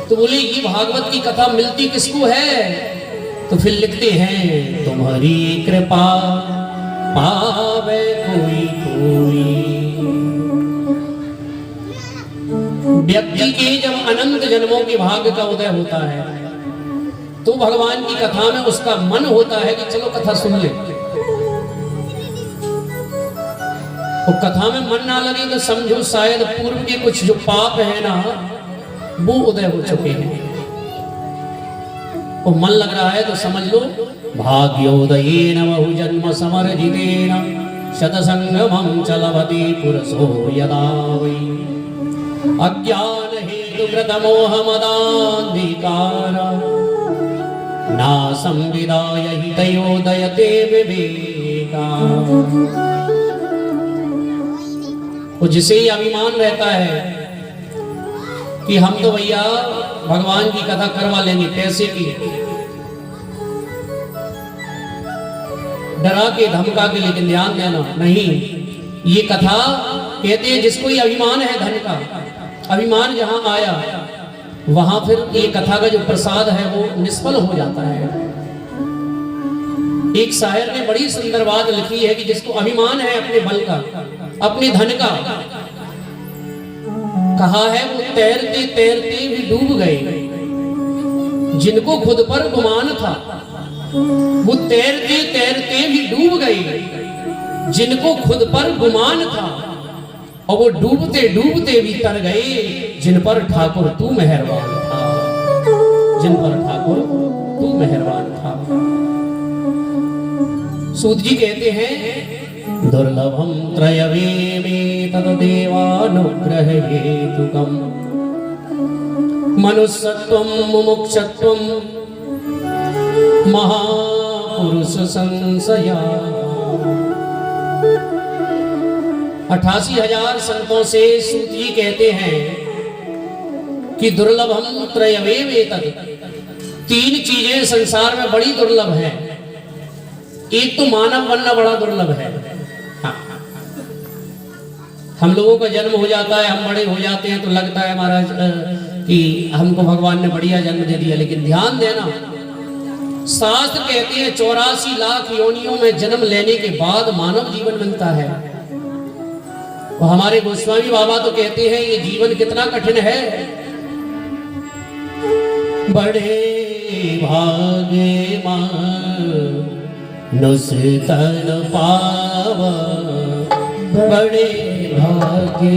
तो बोले ये भागवत की कथा मिलती किसको है? तो फिर लिखते हैं, तुम्हारी कृपा पावे कोई कोई। व्यक्ति के जब अनंत जन्मों के भाग्य का उदय होता है, तो भगवान की कथा में उसका मन होता है कि चलो कथा सुन ले। और कथा में मन ना लगे तो समझो शायद पूर्व के कुछ जो पाप है ना, वो उदय हो चुके हैं। और मन लग रहा है तो समझ लो, भाग्योदयेन बहु जन्म समर्जितेन शतसंगमं चलवति पुरसो यदा वै अज्ञान हेतु कृत मोह मदान्धिकार ना संविदाय हितयोदयते विवेका। वो जिसे ही अभिमान रहता है कि हम तो भैया भगवान की कथा करवा लेंगे पैसे की, डरा के धमका के, लेकिन ध्यान देना नहीं, ये कथा कहते हैं जिसको ये अभिमान है धन का, अभिमान जहां आया वहां फिर ये कथा का जो प्रसाद है वो निष्फल हो जाता है। एक शायर ने बड़ी सुंदर बात लिखी है कि जिसको अभिमान है अपने बल का, अपने धन का, कहा है वो तैरते तैरते भी डूब गए। जिनको खुद पर गुमान था वो तैरते तैरते भी डूब गए। जिनको खुद पर गुमान था और वो डूबते डूबते भी तर गए। जिन पर ठाकुर तू मेहरबान था, जिन पर ठाकुर तू मेहरबान था। सूत जी कहते हैं, दुर्लभम त्रयवे तदेवानुग्रह हेतुकम मनुष्यत्वम मुमुक्षत्वम महापुरुष संशया। 88,000 संतों से सूत जी कहते हैं कि दुर्लभम त्रयवे तद, 3 चीजें संसार में बड़ी दुर्लभ हैं। एक तो मानव बनना बड़ा दुर्लभ है। हाँ। हम लोगों का जन्म हो जाता है, हम बड़े हो जाते हैं तो लगता है महाराज कि हमको भगवान ने बढ़िया जन्म दे दिया। लेकिन ध्यान देना, शास्त्र कहते हैं 84 लाख योनियों में जन्म लेने के बाद मानव जीवन मिलता है। और हमारे गोस्वामी बाबा तो कहते हैं ये जीवन कितना कठिन है। बड़े भागे नुसतन पावा, बड़े भागे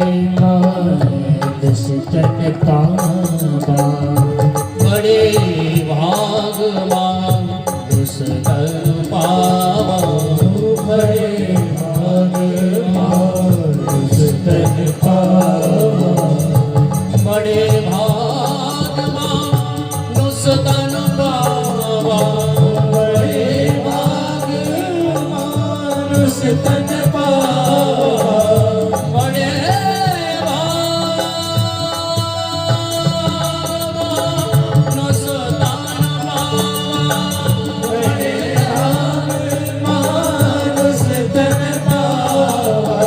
नुसतन पावा, बड़े भाग नुसतन पावा, बड़े भाग नुसतन पावा, बड़े भाग नुसतन पावा, बड़े भाग नुसतन पावा, बड़े भाग नुसतन पावा,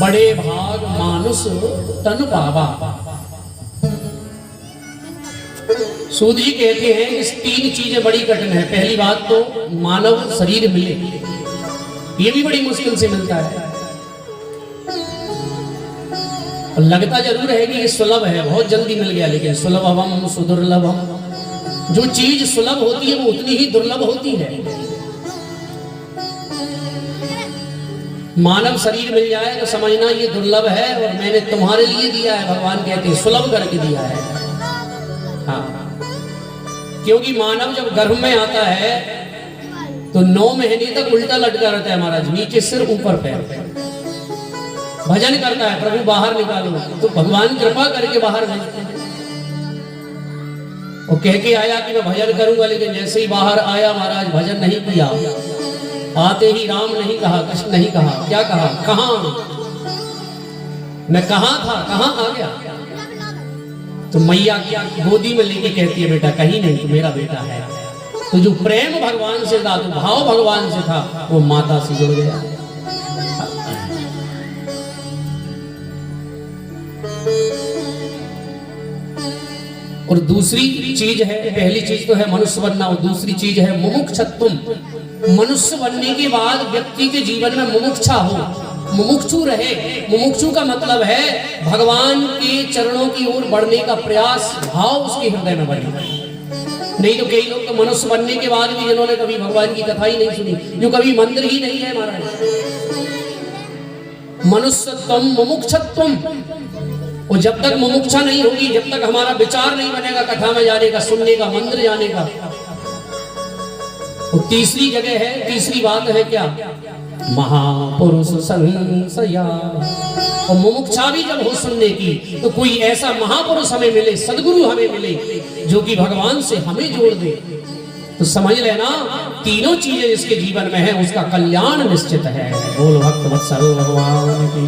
बड़े भाग मानुष तन पावा। सूद जी कहते हैं कि 3 चीजें बड़ी कठिन है। पहली बात तो मानव शरीर मिले, ये भी बड़ी मुश्किल से मिलता है। लगता जरूर है कि ये सुलभ है, बहुत जल्दी मिल गया, लेकिन सुलभम सुदुर्लभम, जो चीज सुलभ होती है वो उतनी ही दुर्लभ होती है। मानव शरीर मिल जाए तो समझना ये दुर्लभ है और मैंने तुम्हारे लिए दिया है, भगवान कहते हैं सुलभ करके दिया है। हाँ, क्योंकि मानव जब गर्भ में आता है तो 9 महीने तक उल्टा लटका रहता है महाराज, नीचे सिर ऊपर पैर, भजन करता है, प्रभु बाहर निकालो, तो भगवान कृपा करके बाहर भेजते हैं। वो कह के आया कि मैं भजन करूंगा, लेकिन जैसे ही बाहर आया महाराज भजन नहीं किया, आते ही राम नहीं कहा, कृष्ण नहीं कहा, क्या कहा, कहां मैं कहां था, कहां आ गया। तो मैया क्या गोदी में लेके कहती है बेटा कहीं नहीं, तो मेरा बेटा है। तो जो प्रेम भगवान से था, जो भाव भगवान से था, वो माता से जुड़ गया। और दूसरी चीज है, पहली चीज तो है मनुष्य बनना, और दूसरी चीज है मुमुक्षुत्व। मनुष्य बनने के बाद व्यक्ति के जीवन में मुमुक्षा हो, मुमुक्षु रहे। मुमुक्षु का मतलब है भगवान के चरणों की ओर बढ़ने का प्रयास, भाव उसके हृदय में बढ़े। नहीं तो कई लोग तो मनुष्य बनने के बाद भी जिन्होंने कभी भगवान की कथा ही नहीं सुनी, जो कभी मंदिर ही नहीं है महाराज। मनुष्यत्वम मुमुक्षत्वम, और जब तक मुमुक्षा नहीं होगी, जब तक हमारा विचार नहीं बनेगा कथा में जाने का, सुनने का, मंदिर जाने का। और तीसरी जगह है, तीसरी बात है क्या, महापुरुष संशया। और मुमुक्षा भी जब हो सुनने की, तो कोई ऐसा महापुरुष हमें मिले, सदगुरु हमें मिले, जो कि भगवान से हमें जोड़ दे। तो समझ लेना तीनों चीजें जिसके जीवन में है उसका कल्याण निश्चित है। बोल भक्त वत्सल भगवान की।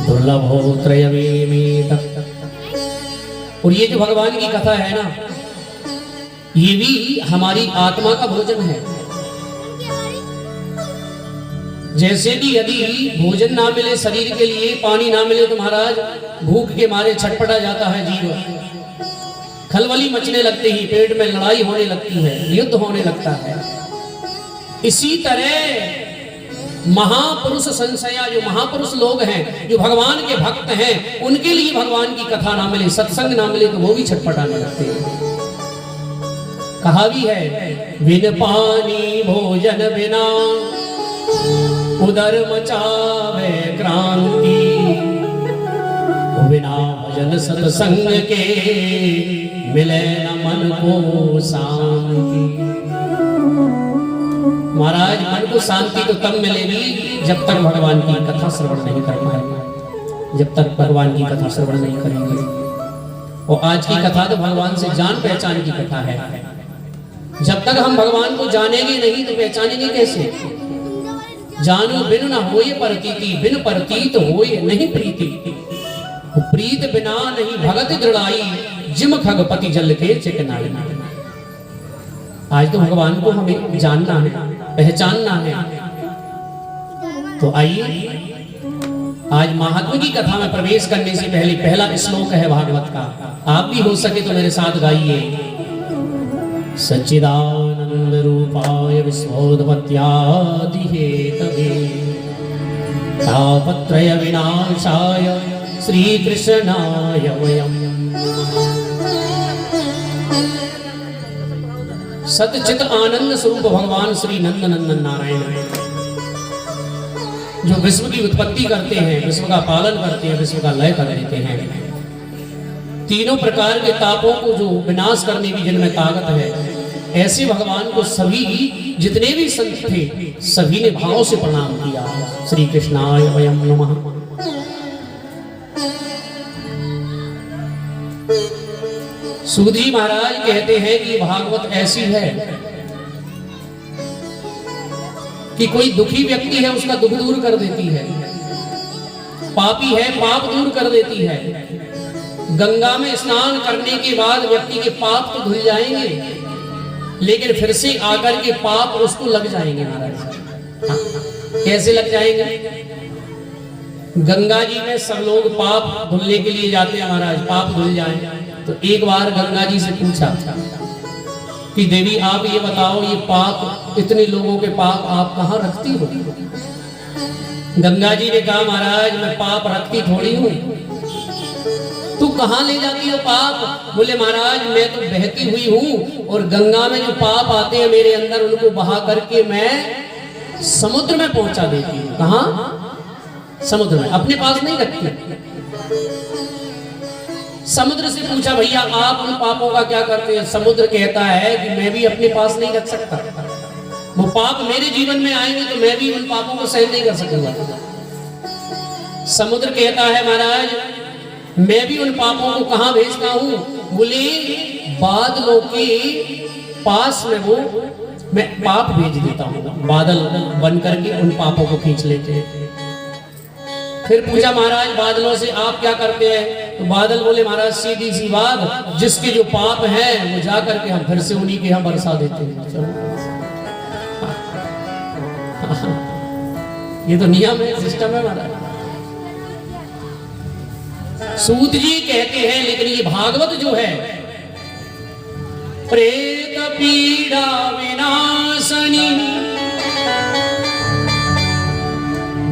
दुर्लभ हो त्रयवेमी। और ये जो भगवान की कथा है ना, ये भी हमारी आत्मा का भोजन है। जैसे कि यदि भोजन ना मिले शरीर के लिए, पानी ना मिले, तो महाराज भूख के मारे छटपटा जाता है जीव, खलबली मचने लगती ही, पेट में लड़ाई होने लगती है, युद्ध होने लगता है। इसी तरह महापुरुष संशया, जो महापुरुष लोग हैं, जो भगवान के भक्त हैं, उनके लिए भगवान की कथा ना मिले, सत्संग ना मिले, तो वो भी छटपटाने लगते हैं। कहा भी है, बिन पानी भोजन बिना उदर मचावे क्रांति, बिना भजन सत्संग के मिले न मन को शांति। महाराज मन को शांति तो तब मिलेगी जब तक भगवान की कथा श्रवण नहीं कर पाएंगे, जब तक भगवान की कथा श्रवण नहीं करेंगे। और आज की कथा तो भगवान से जान पहचान की कथा है। जब तक हम भगवान को जानेंगे नहीं तो पहचानेंगे कैसे। जानो बिन न होए प्रतीति, बिन प्रतीत होए नहीं प्रीति, प्रीत बिना नहीं भगत दृढ़ाई, जिम खगपति जल के चिकनाई। आज तो भगवान को हमें जानना है, पहचानना है। तो आइए आज महात्मा की कथा में प्रवेश करने से पहले पहला श्लोक है भागवत का। आप भी हो सके तो मेरे साथ गाइए। सच्चिदानंद रूपाय विश्वोत्पत्त्यादि हेतवे तापत्रय विनाशाय श्री कृष्णाय वयम्। सतचित आनंद स्वरूप भगवान श्री नंद नंदन नारायण, जो विश्व की उत्पत्ति करते हैं, विश्व का पालन करते हैं, विश्व का लय कर देते हैं। तीनों प्रकार के तापों को जो विनाश करने की जिनमें ताकत है, ऐसे भगवान को सभी जितने भी संत थे सभी ने भाव से प्रणाम किया। श्री कृष्णाय वयम् नमः। सूद जी महाराज कहते हैं कि भागवत ऐसी है कि कोई दुखी व्यक्ति है उसका दुख दूर कर देती है, पापी है पाप दूर कर देती है। गंगा में स्नान करने के बाद व्यक्ति के पाप तो धुल जाएंगे, लेकिन फिर से आकर के पाप उसको लग जाएंगे महाराज। कैसे लग जाएंगे? गंगा जी में सब लोग पाप धुलने के लिए जाते हैं महाराज, पाप धुल जाए। तो एक बार गंगा जी से पूछा कि देवी आप ये बताओ, ये पाप, इतने लोगों के पाप आप कहाँ रखती हो? गंगा जी ने कहा महाराज मैं पाप रखती थोड़ी हूँ। तू कहाँ ले जाती हो पाप? बोले महाराज मैं तो बहती हुई हूँ और गंगा में जो पाप आते हैं मेरे अंदर उनको बहा करके मैं समुद्र में पहुंचा देती हूँ। कहाँ? समुद्र में, अपने पास नहीं रखती। समुद्र से पूछा भैया आप उन पापों का क्या करते हैं? समुद्र कहता है कि मैं भी अपने पास नहीं रख सकता, वो पाप मेरे जीवन में आएंगे तो मैं भी उन पापों को सहन नहीं कर सकूंगा। समुद्र कहता है महाराज मैं भी उन पापों को कहां भेजता हूं? बोले बादलों के पास में वो मैं पाप भेज देता हूं, बादल बन करके उन पापों को खींच लेते हैं। फिर पूछा महाराज बादलों से आप क्या करते हैं? तो बादल बोले महाराज सीधी सी बात, जिसके जो पाप हैं वो जा करके हम फिर से उन्हीं के यहाँ बरसा देते हैं। चलो ये तो नियम है, सिस्टम है महाराज। सूत जी कहते हैं लेकिन ये भागवत जो है प्रेत पीड़ा विनाशनी,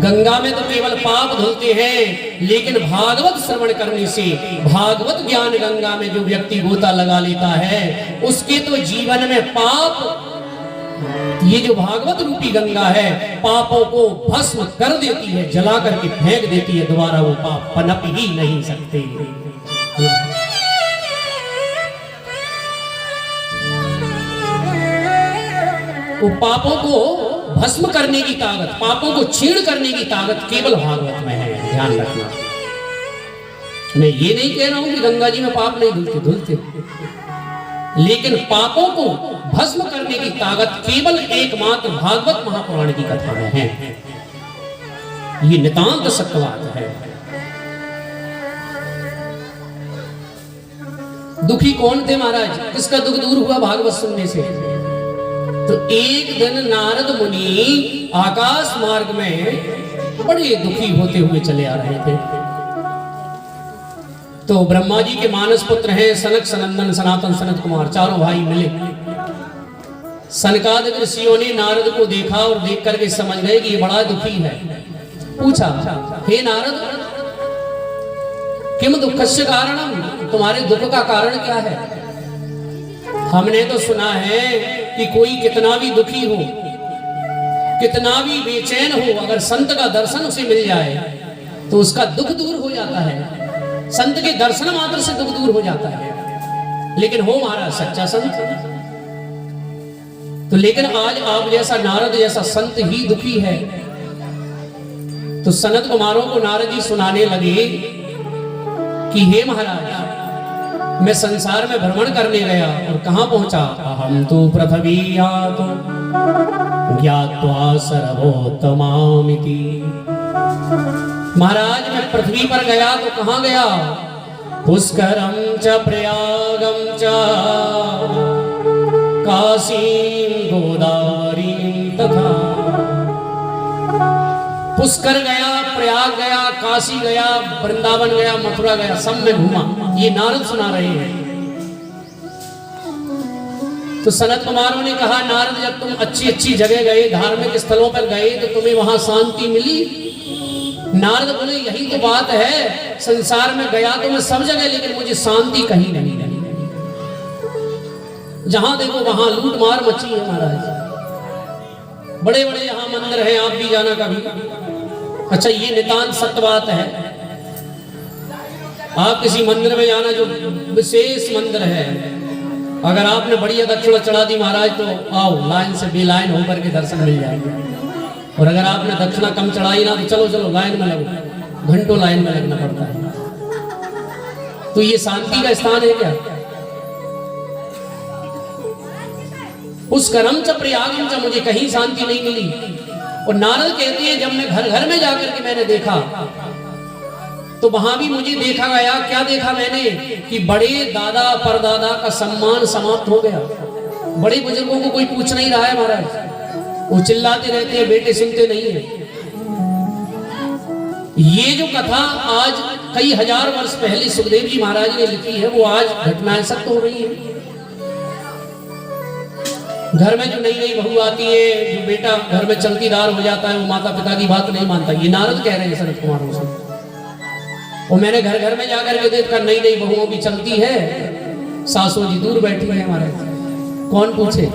गंगा में तो केवल पाप धुलते हैं लेकिन भागवत श्रवण करने से, भागवत ज्ञान गंगा में जो व्यक्ति गोता लगा लेता है उसके तो जीवन में पाप, ये जो भागवत रूपी गंगा है पापों को भस्म कर देती है, जला करके फेंक देती है, दोबारा वो पाप पनप ही नहीं सकते। वो पापों को भस्म करने की ताकत, पापों को छीण करने की ताकत केवल भागवत में है, ध्यान रखना। मैं ये नहीं कह रहा हूं कि गंगा जी में पाप नहीं धुलते, धुलते, लेकिन पापों को भस्म करने की ताकत केवल एकमात्र भागवत महापुराण की कथा में है। ये नितांत सत्य बात है। दुखी कौन थे महाराज? किसका दुख दूर हुआ भागवत सुनने से? तो एक दिन नारद मुनि आकाश मार्ग में बड़े दुखी होते हुए चले आ रहे थे। तो ब्रह्मा जी के मानस पुत्र हैं सनक, सनंदन, सनातन, सनत कुमार, चारों भाई मिले। सनकादिक ऋषियों ने नारद को देखा और देख करके समझ गए कि ये बड़ा दुखी है। पूछा हे नारद किम दुखस्य कारणम, तुम्हारे दुख का कारण क्या है? हमने तो सुना है कि कोई कितना भी दुखी हो, कितना भी बेचैन हो, अगर संत का दर्शन उसे मिल जाए तो उसका दुख दूर हो जाता है। संत के दर्शन मात्र से दुख दूर हो जाता है। लेकिन हो महाराज सच्चा संत तो, लेकिन आज आप जैसा नारद जैसा संत ही दुखी है। तो सनत कुमारों को नारद जी सुनाने लगे कि हे महाराज मैं संसार में भ्रमण करने गया और कहां पहुंचा? हम तो पृथ्वी यातो ज्ञात्वा सर्वोत्तमामिति। महाराज मैं पृथ्वी पर गया तो कहां गया? पुष्करम च प्रयागम च काशीं गोदावरीं तथा। पुष्कर गया, प्रयाग गया, काशी गया, वृंदावन गया, मथुरा गया, सब में घूमा। ये नारद सुना रहे हैं। तो सनत कुमारों ने कहा नारद जब तुम अच्छी अच्छी जगह गए, धार्मिक स्थलों पर गए तो तुम्हें वहां शांति मिली? नारद बोले यही तो बात है, संसार में गया तो मैं सब जगह लेकिन मुझे शांति कहीं नहीं मिली। जहां देखो वहां लूट मार मची है महाराज। बड़े बड़े यहाँ मंदिर हैं, आप भी जाना कभी। अच्छा ये नितांत सत्य बात है। आप किसी मंदिर में जाना जो विशेष मंदिर है, अगर आपने बढ़िया दक्षिणा चढ़ा दी महाराज तो आओ लाइन से बेलाइन होकर के दर्शन मिल जाएंगे। और अगर आपने दक्षिणा कम चढ़ाई ना तो चलो चलो लाइन में लगो, घंटों लाइन में लगना पड़ता है। तो ये शांति का स्थान है क्या? उस करम च प्रयागम च, मुझे कहीं शांति नहीं मिली। और नारद कहते हैं जब मैं घर घर में जाकर के मैंने देखा तो वहां भी मुझे देखा गया, क्या देखा मैंने कि बड़े दादा परदादा का सम्मान समाप्त हो गया। बड़े बुजुर्गों को कोई पूछ नहीं रहा है महाराज। वो चिल्लाते रहते हैं, बेटे सुनते नहीं है। ये जो कथा आज कई हजार वर्ष पहले सुखदेव जी महाराज ने लिखी है, वो आज घटनाएं सत्य हो रही है। घर में जो नई नई बहू आती है, जो बेटा घर में चलतीदार हो जाता है, वो माता पिता की बात नहीं मानता। ये नारद कह रहे हैं सनत कुमारों से। और मैंने घर घर में जाकर के देखा, नई नई बहुओं की चलती है, सासू जी दूर बैठी है हमारे, कौन पूछे।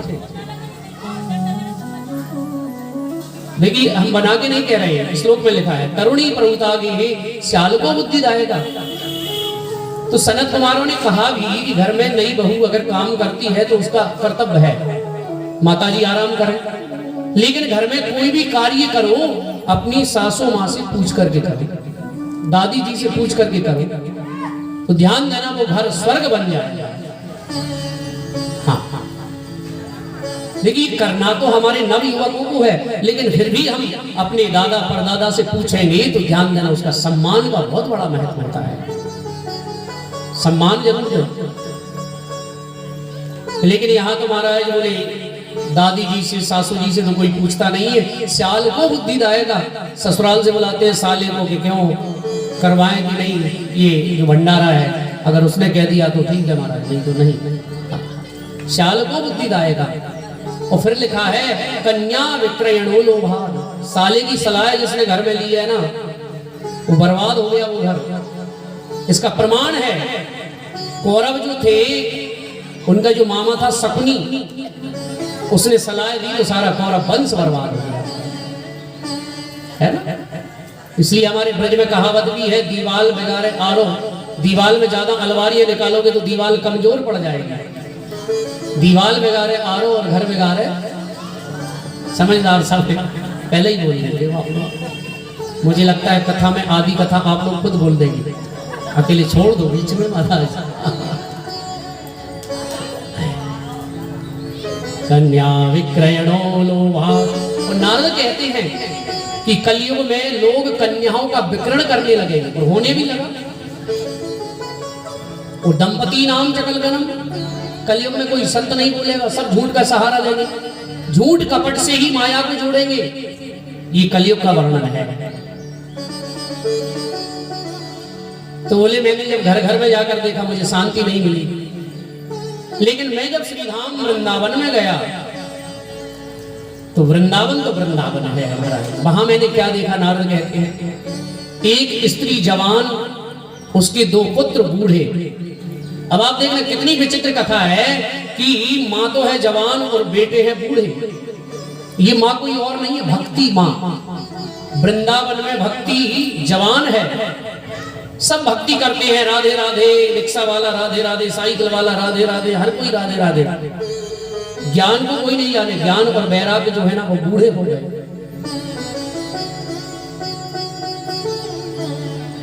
देखिए हम बना के नहीं कह रहे हैं, श्लोक में लिखा है तरुणी प्रभुतागे श्याल को बुद्धि दाएगा। तो सनत कुमारों ने कहा भी कि घर में नई बहू अगर काम करती है तो उसका कर्तव्य है माताजी आराम करें, लेकिन घर में कोई भी कार्य करो अपनी सासू माँ से पूछ करके करो, दादी जी से पूछ करके करो, तो ध्यान देना वो घर स्वर्ग बन जाएगा। हाँ, देखिए करना तो हमारे नव युवकों को है, लेकिन फिर भी हम अपने दादा परदादा से पूछेंगे तो ध्यान देना उसका सम्मान का बहुत बड़ा महत्व होता है। सम्मान जरूर है, लेकिन यहाँ तो महाराज बोले दादी जी से सासू जी से तो कोई पूछता नहीं है। साल को बुद्धि दाएगा, ससुराल से बुलाते हैं साले को कि क्यों करवाएं कि नहीं, ये जो भंडारा है अगर उसने कह दिया तो ठीक है महाराज, नहीं तो नहीं। साल को बुद्धि दाएगा। और फिर लिखा है कन्या विक्रयणो लोभान, साले की सलाह जिसने घर में ली है ना, वो बर्बाद हो गया वो घर। इसका प्रमाण है कौरव जो थे, उनका जो मामा था शकुनी, उसने सलाह दी तो सारा कौरव वंश बर्बाद हो गया, है ना। इसलिए हमारे ब्रज में कहावत भी है, दीवाल बिगाड़े आरो। दीवाल में ज्यादा अलवारियां निकालोगे तो दीवाल कमजोर पड़ जाएगी। दीवाल बिगाड़े आरो और घर बिगाड़े, समझदार सब पहले ही बोल देंगे। मुझे लगता है कथा में आधी कथा आप लोग खुद बोल देंगे, अकेले छोड़ दो बीच में महाराज। कन्या विक्रयणो लोभा। और नारद कहते हैं कि कलयुग में लोग कन्याओं का विक्रय करने लगे और होने भी लगा। और दंपति नाम चकलगनम, कलयुग में कोई संत नहीं बोलेगा, सब झूठ का सहारा लेंगे, झूठ कपट से ही माया को जोड़ेंगे। ये कलयुग का वर्णन है। तो बोले मैंने जब घर घर में जाकर देखा मुझे शांति नहीं मिली, लेकिन मैं जब श्री धाम वृंदावन में गया तो वृंदावन है हमारा। वहां मैंने क्या देखा, नारद कहते हैं एक स्त्री जवान, उसके 2 पुत्र बूढ़े। अब आप देखना कितनी विचित्र कथा है कि माँ तो है जवान और बेटे हैं बूढ़े। ये माँ कोई और नहीं है, भक्ति माँ। वृंदावन में भक्ति जवान है, सब भक्ति करते हैं, राधे राधे, रिक्शा वाला राधे राधे, साइकिल वाला राधे राधे, हर कोई राधे राधे। ज्ञान को कोई नहीं जाने, ज्ञान और वैराग्य जो है ना वो बूढ़े हो गए।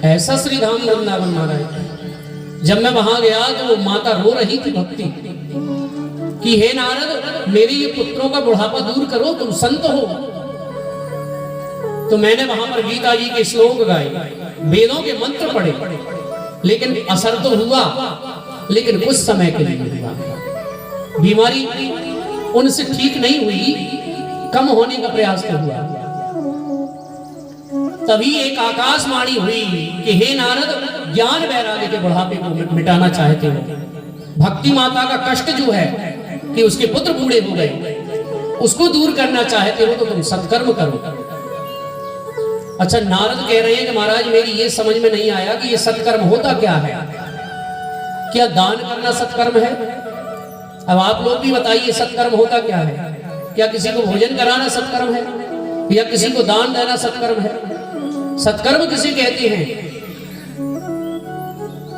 ऐसा श्री धाम वृंदावन महाराज। जब मैं वहां गया तो वो माता रो रही थी भक्ति कि हे नारद मेरे ये पुत्रों का बुढ़ापा दूर करो, तुम संत हो। तो मैंने वहां पर गीता जी के श्लोक गाए, वेदों के मंत्र पढ़े, लेकिन असर तो हुआ, लेकिन कुछ समय के लिए हुआ। बीमारी उनसे ठीक नहीं हुई, कम होने का प्रयास तो हुआ। तभी एक आकाशवाणी हुई कि हे नारद ज्ञान वैराग्य के बुढ़ापे को मिटाना चाहते हो, भक्ति माता का कष्ट जो है कि उसके पुत्र बूढ़े हो गए, उसको दूर करना चाहते हो तो तुम सत्कर्म करो। अच्छा, नारद कह रहे हैं कि महाराज मेरी ये समझ में नहीं आया कि ये सत्कर्म होता क्या है। क्या दान करना सत्कर्म है? अब आप लोग भी बताइए सत्कर्म होता क्या है? क्या किसी को भोजन कराना सत्कर्म है या किसी को दान देना सत्कर्म है? सत्कर्म किसे कहते हैं?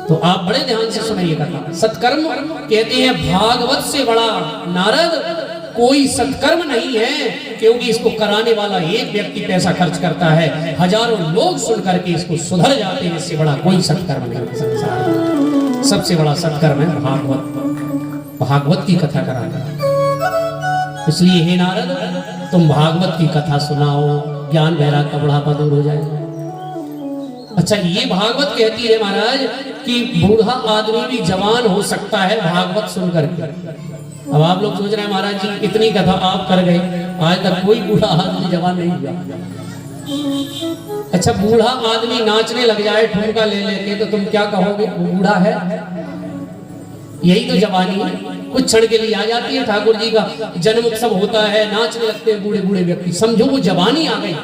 तो आप बड़े ध्यान से सुनिए कथा। सत्कर्म कहते हैं भागवत से बड़ा नारद कोई सत्कर्म नहीं है, क्योंकि इसको कराने वाला एक व्यक्ति पैसा खर्च करता है, हजारों लोग सुन करके इसको सुधर जाते हैं। इससे बड़ा कोई सत्कर्म नहीं है संसार में। सबसे बड़ा सत्कर्म है भागवत की कथा कराना। इसलिए हे नारद तुम भागवत की कथा सुनाओ, ज्ञान वैराग्य का बुढ़ापा दूर हो जाएगा। अच्छा, ये भागवत कहती है महाराज कि बूढ़ा आदमी भी जवान हो सकता है भागवत सुनकर के। अब आप लोग सोच रहे हैं महाराज जी इतनी कथा आप कर गए, आज तक कोई बूढ़ा आदमी जवान नहीं हुआ। अच्छा, बूढ़ा आदमी नाचने लग जाए ठुमका ले लेके तो तुम क्या कहोगे, वो बूढ़ा है? यही तो जवानी है, कुछ क्षण के लिए आ जाती है। ठाकुर जी का जन्म उत्सव होता है, नाचने लगते हैं बूढ़े बूढ़े व्यक्ति, समझो वो जवानी आ गई।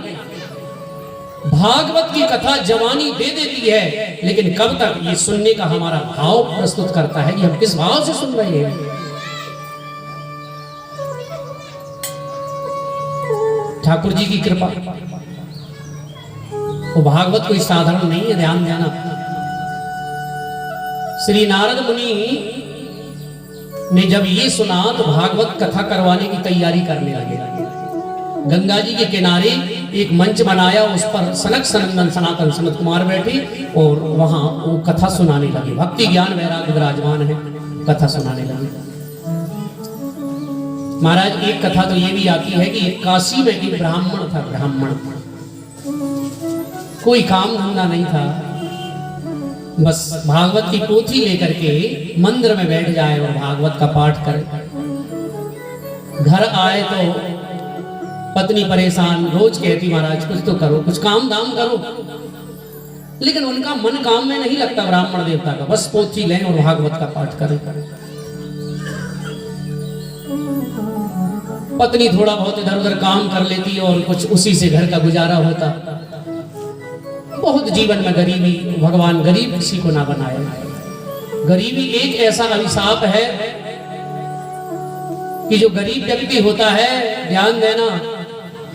भागवत की कथा जवानी दे देती है, लेकिन कब तक, ये सुनने का हमारा भाव प्रस्तुत करता है कि हम किस भाव से सुन रहे हैं। ठाकुर जी की कृपा, वो भागवत कोई साधारण नहीं है, ध्यान देना। श्री नारद मुनि ने जब ये सुना तो भागवत कथा करवाने की तैयारी करने लगे। गंगा जी के किनारे एक मंच बनाया, उस पर सनक सनंदन सनातन सनत कुमार बैठे और वहां वो कथा सुनाने लगे। भक्ति ज्ञान वैराग्य विराजमान है, कथा सुनाने लगे। महाराज एक कथा तो ये भी आती है कि काशी में एक ब्राह्मण था। ब्राह्मण, कोई काम धंधा नहीं था, बस भागवत की पोथी लेकर के मंदिर में बैठ जाए और भागवत का पाठ करे। घर आए तो पत्नी परेशान, रोज कहती महाराज कुछ तो करो, कुछ काम दाम करो, लेकिन उनका मन काम में नहीं लगता ब्राह्मण देवता का, बस पोथी लें और भागवत का पाठ करें। पत्नी थोड़ा बहुत इधर उधर काम कर लेती और कुछ उसी से घर का गुजारा होता। बहुत जीवन में गरीबी, भगवान गरीब किसी को ना बनाए। गरीबी एक ऐसा अभिशाप है कि जो गरीब व्यक्ति होता है, ध्यान देना,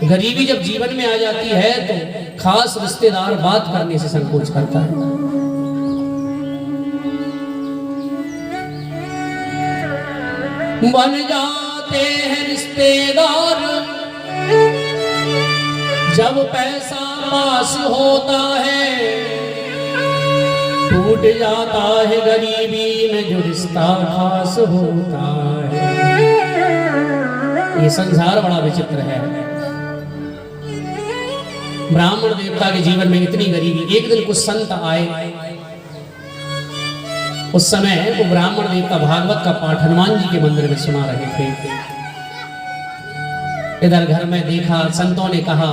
गरीबी जब जीवन में आ जाती है तो खास रिश्तेदार बात करने से संकोच करता है। बन जाते हैं रिश्तेदार जब पैसा पास होता है, टूट जाता है गरीबी में जो रिश्ता खास होता है। ये संसार बड़ा विचित्र है। ब्राह्मण देवता के जीवन में इतनी गरीबी। एक दिन कुछ संत आए, उस समय वो ब्राह्मण देवता भागवत का पाठ हनुमान जी के मंदिर में सुना रहे थे। इधर घर में देखा, संतों ने कहा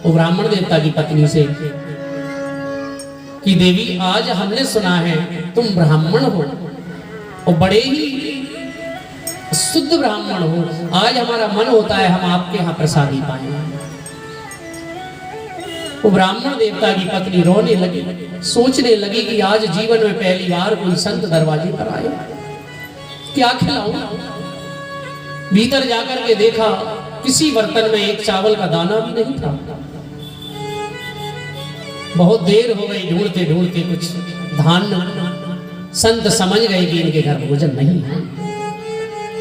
वो ब्राह्मण देवता की पत्नी से कि देवी आज हमने सुना है तुम ब्राह्मण हो और बड़े ही शुद्ध ब्राह्मण हो, आज हमारा मन होता है हम आपके यहाँ प्रसादी पाएं। वो ब्राह्मण देवता की पत्नी रोने लगी, सोचने लगी कि आज जीवन में पहली बार कोई संत दरवाजे पर आए, क्या खिलाऊं। भीतर जाकर के देखा किसी बर्तन में एक चावल का दाना भी नहीं था। बहुत देर हो गई, ढूंढते ढूंढते कुछ धान। संत समझ गए कि इनके घर भोजन नहीं है।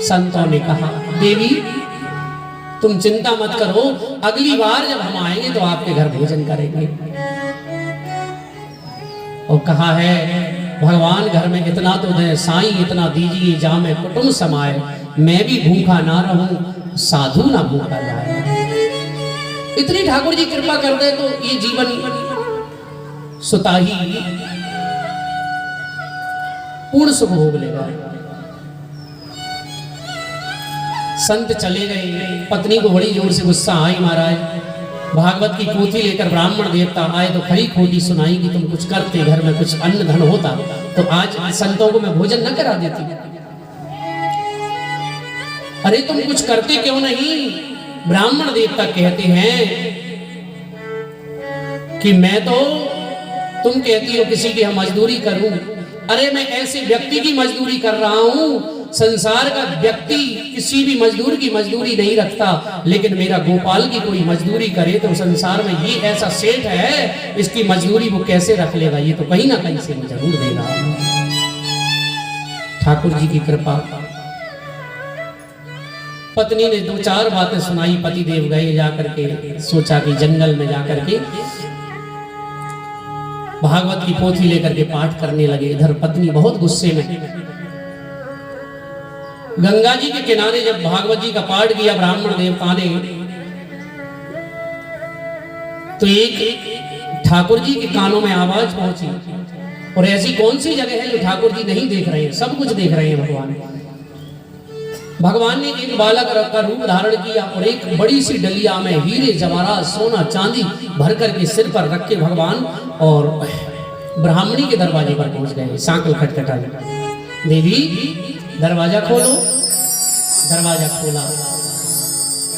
संतों ने कहा देवी तुम चिंता मत करो, अगली बार जब हम आएंगे तो आपके घर भोजन करेंगे। और कहा है भगवान घर में इतना तो दे, साईं इतना दीजिए जामे कुटुंब समाए, मैं भी भूखा ना रहूं साधु ना भूखा जाए। इतनी ठाकुर जी कृपा कर दे तो ये जीवन सुताही पूर्ण सुख भोग लेगा। संत चले गए, पत्नी को बड़ी जोर से गुस्सा आई। महाराज भागवत की पोथी लेकर ब्राह्मण देवता आए तो खरी खोटी सुनाई कि तुम कुछ करते, घर में कुछ अन्न धन होता तो आज संतों को मैं भोजन न करा देती। अरे तुम कुछ करते क्यों नहीं? ब्राह्मण देवता कहते हैं कि मैं तो, तुम कहती हो किसी की हम मजदूरी करूं, अरे मैं ऐसे व्यक्ति की मजदूरी कर रहा हूं। संसार का व्यक्ति किसी भी मजदूर की मजदूरी नहीं रखता, लेकिन मेरा गोपाल की कोई मजदूरी करे तो संसार में ये ऐसा सेठ है, इसकी मजदूरी वो कैसे रख लेगा, ये तो कहीं ना कहीं से जरूर देगा। ठाकुर जी की कृपा। पत्नी ने दो चार बातें सुनाई, पति देव गए जाकर के, सोचा कि जंगल में जाकर के भागवत की पोथी लेकर के पाठ करने लगे। इधर पत्नी बहुत गुस्से में। गंगा जी के किनारे जब भागवत जी का पाठ किया ब्राह्मण देवता ने, तो एक ठाकुर जी के कानों में आवाज पहुंची। और ऐसी कौन सी जगह है जो ठाकुर जी नहीं देख रहे हैं? सब कुछ देख रहे हैं भगवान। भगवान ने एक बालक का रूप धारण किया और एक बड़ी सी डलिया में हीरे जवाहरात सोना चांदी भर करके सिर पर रख के भगवान और ब्राह्मणी के दरवाजे पर पहुंच गए। सांकल खटखटाई, देवी दरवाजा खोलो। दरवाजा खोला,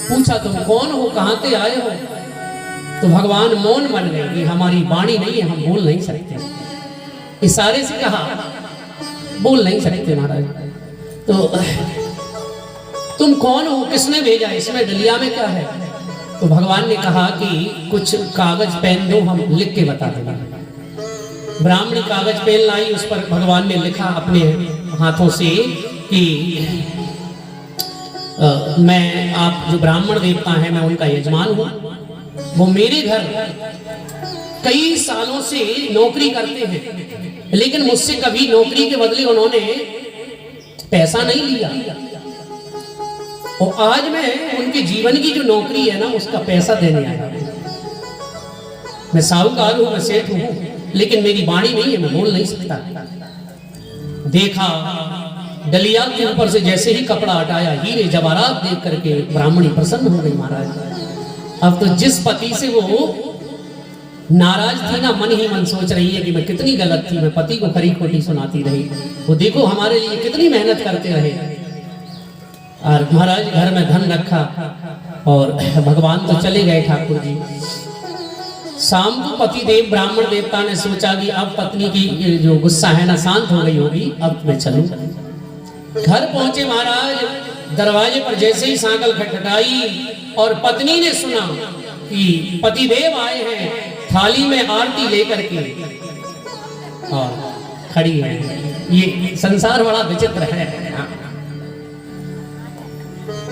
पूछा तुम कौन हो, कहां से आए हो? तो भगवान मौन बन गए कि हमारी वाणी नहीं है, हम बोल नहीं सकते। इशारे से कहा, बोल नहीं सकते महाराज। तो तुम कौन हो, किसने भेजा, इसमें डलिया में क्या है? तो भगवान ने कहा कि कुछ कागज पेन दो, हम लिख के बता देंगे। ब्राह्मणी कागज पेन लाई, उस पर भगवान ने लिखा अपने हाथों से कि मैं, आप जो ब्राह्मण देवता हैं, मैं उनका यजमान हूं। वो मेरे घर कई सालों से नौकरी करते हैं, लेकिन मुझसे कभी नौकरी के बदले उन्होंने पैसा नहीं लिया। और आज मैं उनके जीवन की जो नौकरी है ना, उसका पैसा देने आया। मैं साहूकार हूं, मैं सेठ हूं, लेकिन मेरी वाणी नहीं है, मैं बोल नहीं सकता। देखा डलिया के ऊपर से जैसे ही कपड़ा हटाया, हीरे जवाहरात देख करके ब्राह्मणी प्रसन्न हो गई महाराज। अब तो जिस पति से वो नाराज थी ना, मन ही मन सोच रही है कि मैं कितनी गलत थी, मैं पति को खरी खोटी सुनाती रही। वो देखो हमारे लिए कितनी मेहनत करते रहे। और महाराज घर में धन रखा और भगवान तो चले गए ठाकुर जी। शाम को पति देव ब्राह्मण देवता ने सोचा कि अब पत्नी की जो गुस्सा है ना शांत हो गई होगी, अब मैं चलूं। घर पहुंचे महाराज, दरवाजे पर जैसे ही सांकल खटखटाई और पत्नी ने सुना कि पति देव आए हैं, थाली में आरती लेकर के और खड़ी है। ये संसार बड़ा विचित्र है।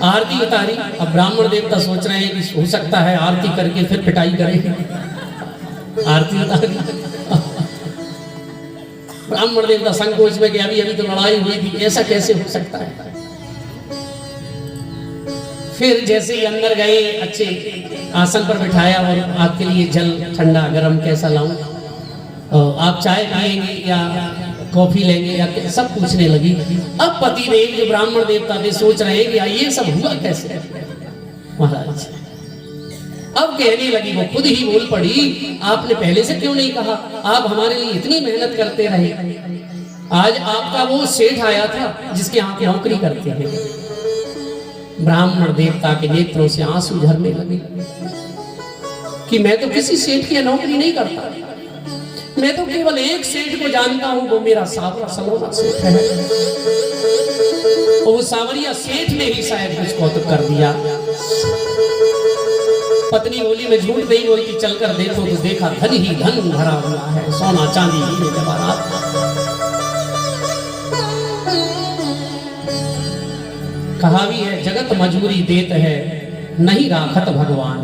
आरती उतारी, अब ब्राह्मण देवता सोच रहे हैं कि हो सकता है आरती करके फिर पिटाई करें। आरती उतारी, ब्राह्मण देवता संकोच में कि अभी अभी तो लड़ाई हुई थी, ऐसा कैसे हो सकता है। फिर जैसे ही अंदर गए, अच्छे आसन पर बिठाया और आपके लिए जल ठंडा गरम कैसा लाऊं, आप चाय पिएंगे या कॉफी लेंगे या सब पूछने लगी। अब पति देव जो ब्राह्मण देवता थे सोच रहे हैं कि ये सब हुआ कैसे महाराज। अब कहने लगी, वो खुद ही बोल पड़ी, आपने पहले से क्यों नहीं कहा, आप हमारे लिए इतनी मेहनत करते रहे। आज आपका वो सेठ आया था जिसके यहाँ की नौकरी करते हैं। ब्राह्मण देवता के नेत्रों से आंसू झरने लगे कि मैं तो किसी सेठ की नौकरी नहीं करता, मैं तो केवल एक सेठ को जानता हूं, वो मेरा सावरा सलोना सेठ है। और वो सावरिया सेठ ने ही शायद कुछ कौतुक कर दिया। पत्नी बोली, मैं झूठ नहीं बोलती, चलकर देखो तो देखा धन ही धन भरा हुआ है, सोना चांदी हीरे जवाहरात। कहा भी है, जगत मजबूरी देत है, नहीं राखत भगवान।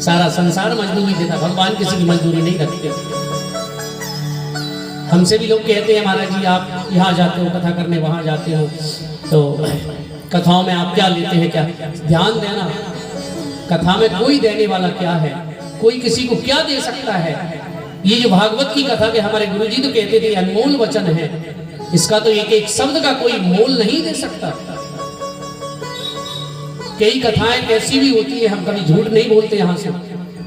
सारा संसार मजदूरी देता, भगवान किसी की मजदूरी नहीं रखते। हमसे भी लोग कहते हैं, महाराज जी आप यहाँ जाते हो कथा करने, वहां जाते हो, तो कथाओं में आप क्या लेते हैं, क्या ध्यान देना, कथा में कोई देने वाला क्या है, कोई किसी को क्या दे सकता है। ये जो भागवत की कथा के हमारे गुरुजी तो कहते थे अनमोल वचन है, इसका तो एक एक शब्द का कोई मोल नहीं दे सकता। कई कथाएं ऐसी भी होती है, हम कभी झूठ नहीं बोलते यहाँ से,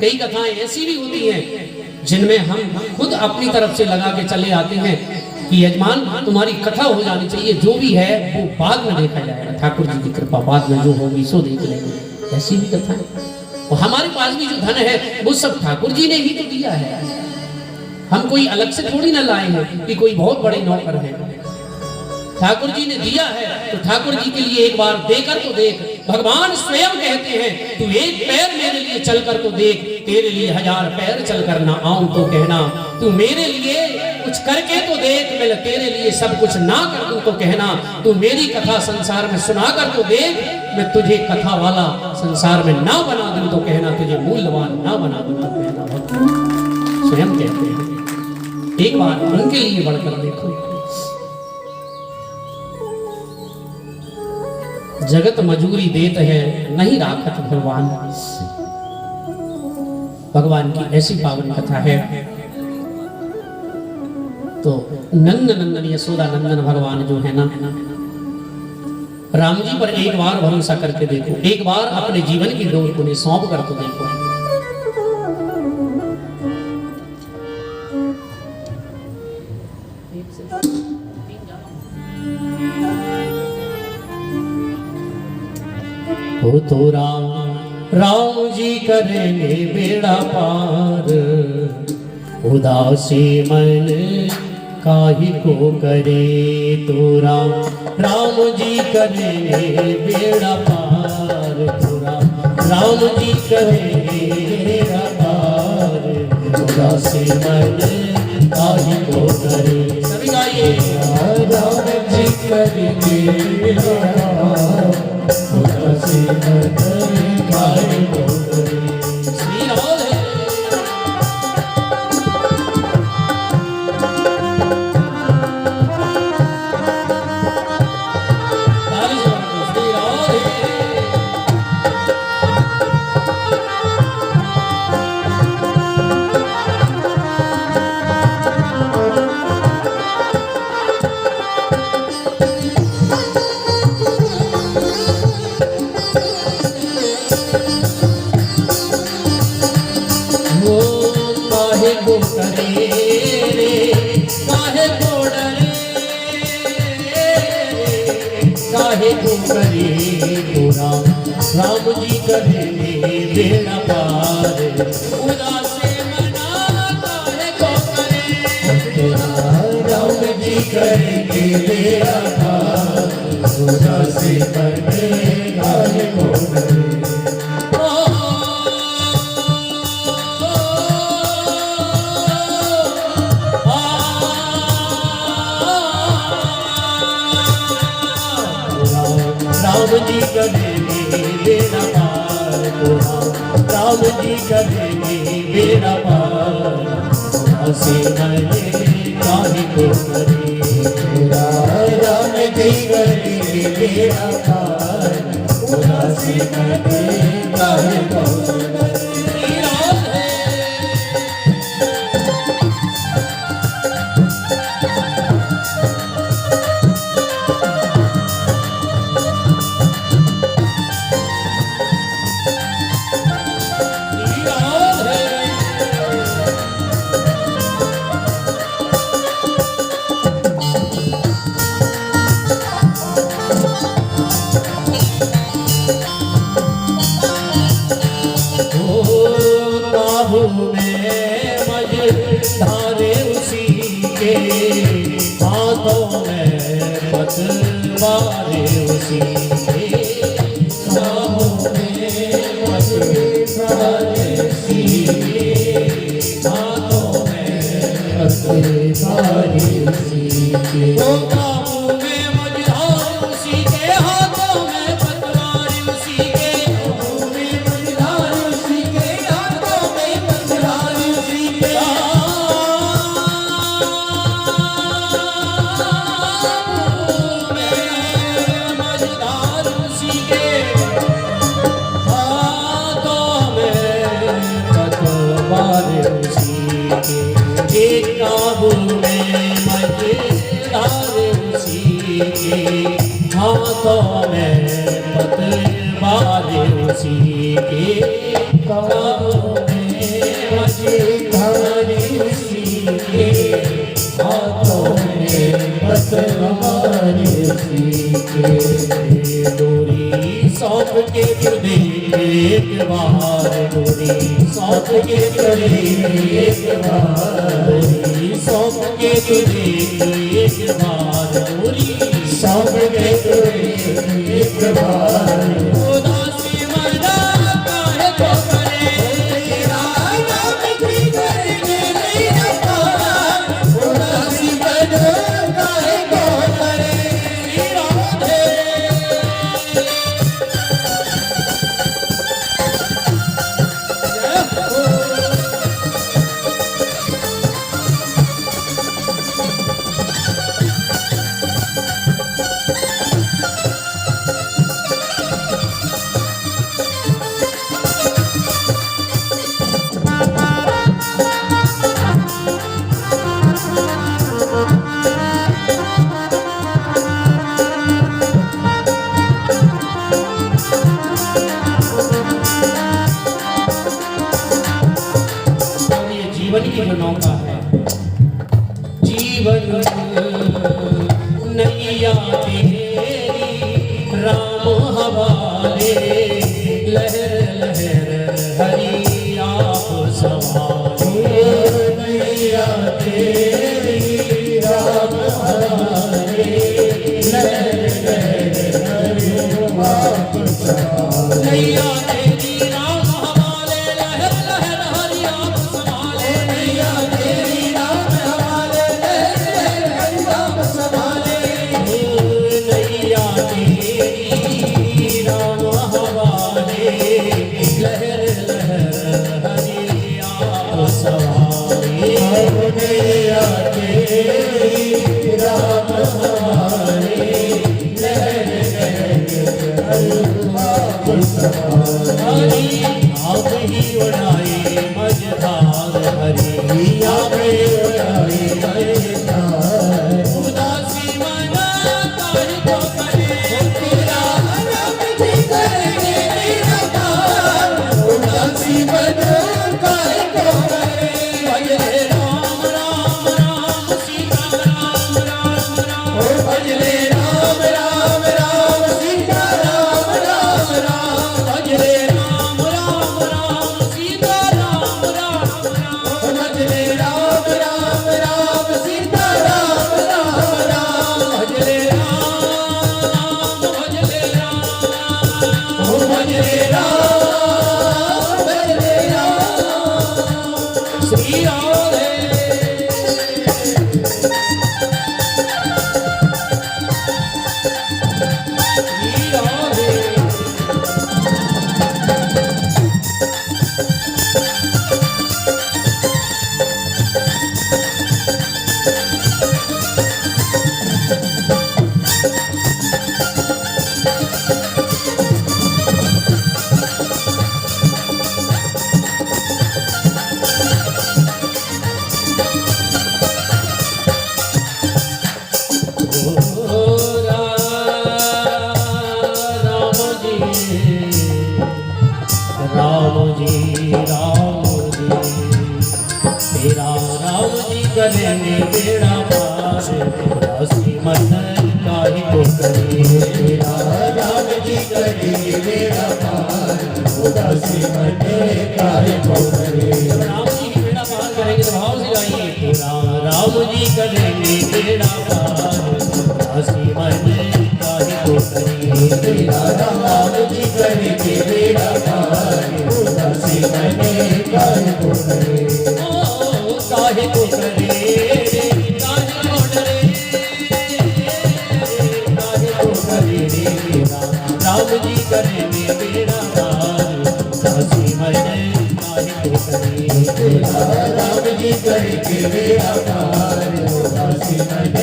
कई कथाएं ऐसी भी होती हैं जिनमें हम खुद अपनी तरफ से लगा के चले आते हैं कि यजमान तुम्हारी कथा हो जानी चाहिए, जो भी है वो बाद में देखा जाएगा, ठाकुर जी की कृपा, बाद में जो होगी सो देख लेंगे। ऐसी भी कथा है। और हमारे पास भी जो धन है वो सब ठाकुर जी ने ही तो दिया है, हम कोई अलग से थोड़ी ना लाए हैं कि कोई बहुत बड़े नौकर हैं। ठाकुर जी ने दिया है तो ठाकुर जी के लिए एक बार देकर तो देख। भगवान स्वयं कहते हैं, तू एक पैर मेरे लिए चलकर तो देख, तेरे लिए 1000 पैर चलकर ना आऊं तो कहना। तू मेरे लिए कुछ करके तो देख, मैं तेरे लिए सब कुछ ना कर दूं तो कहना। तू मेरी कथा संसार में सुना कर तो देख, मैं तुझे कथा वाला संसार में ना बना दूं तो कहना, तुझे मूल्यवान ना बना दूं तो कहना। भगवान स्वयं कहते हैं, एक बार उनके लिए बढ़कर देखो। जगत मजूरी देत है, नहीं राखत भगवान। भगवान की ऐसी पावन कथा है। तो नंद नंदन यशोदा नंदन भगवान जो है ना, राम जी पर एक बार भरोसा करके देखो, एक बार अपने जीवन की डोर उन्हें सौंप कर तो देखो। हो तो राम जी करेंगे बेड़ा पार, उदासी मन काहे को करे तो राम जी करेंगे बेड़ा पार, तो राम जी करेंगे बेड़ा पार, उदासी मन काहे को करे। सभी गाइए।
राम जी करेंगे बेड़ा पार, उदासी मन काहे को करे।
श्री राधे। काहे को करे रे, काहे को डरे, काहे को करे तो राम जी करेंगे बेड़ा पार, उदासे मना काहे को करे,
राम जी करेंगे बेड़ा पार, उदासी मन काहे को करे।
राम जी करेंगे बेड़ा पार, राम जी करेंगे बेड़ा पार, उदासी मन काहे को करे।
राम जी करेंगे बेड़ा पार, उदासी मन काहे को करे।
धारे उसी के हाथों में पतवारे उसी के,
बाहों में पतवारे उसी के, हाथों में पतवारे उसी के।
वो काबू में मझधार उसी के, हाथों में पतवारे उसी के,
काबू में मझधार उसी के, हाथों में पतवारे उसी के।
एक काबू में मझधार उसी के, हाथों में पतवार उसी के,
काबू में मझधार उसी के, हाथों में पतवार उसी के।
डोरी सौंप के तुझे एक बार, डोरी सौंप के तुझे एक बार, डोरी सौंप के तुझे एक बार, डोरी
सौंप के तुझे एक बार,
उदासी मना काहे को करे।
राम जी करेंगे बेड़ा पार, उदासी मन काहे को करे।
श्री राधे। और ये जीवन की जो नौका है, जीवन नैया तेरी राम हवाले, लहर लहर हरि आप संभाले। नैया तेरी राम हवाले, लहर लहर हरि आप संभाले। नैया तेरी राम हवाले, लहर लहर हरि आप संभाले। नैया तेरी राम हवाले, लहर लहर हरि आप संभाले। नैया तेरी राम हवाले, लहर लहर हरि आप संभाले। नैया तेरी राम हवाले, लहर लहर हरि हरि आप ही उड़ाए मझधार, हरि आप ही उड़ाए मझधार। उदासी मन काहे को करे, तेरा राम जी करेंगे मेरा पार। उदासी मन काहे को करे, भजले राम राम राम सीता राम राम राम। ओ भजले राम राम राम सीता राम राम राम। भजले राम राम राम सीता राम राम राम। भजले राम राम राम सीता राम राम राम। भजले राम भजले राम। ओ भजले राम भजले राम। श्री राधे श्री राधे। करेंगे बेड़ा पार, उदासी मन काहे को करे। तेरा राम जी करेंगे बेड़ा पार, उदासी मन काहे को करे। राम जी की बेड़ा पार करेंगे तो भाव से गाइए। तेरा राम जी करेंगे बेड़ा पार, उदासी मन काहे को करे। तेरा राम जी करेंगे बेड़ा पार, उदासी मन काहे को करे। काहे को करे, काहे को डरे, काहे को करे रे राम जी करेंगे बेड़ा पार, उदासी मन काहे को करे। राम जी करेंगे बेड़ा पार, उदासी मन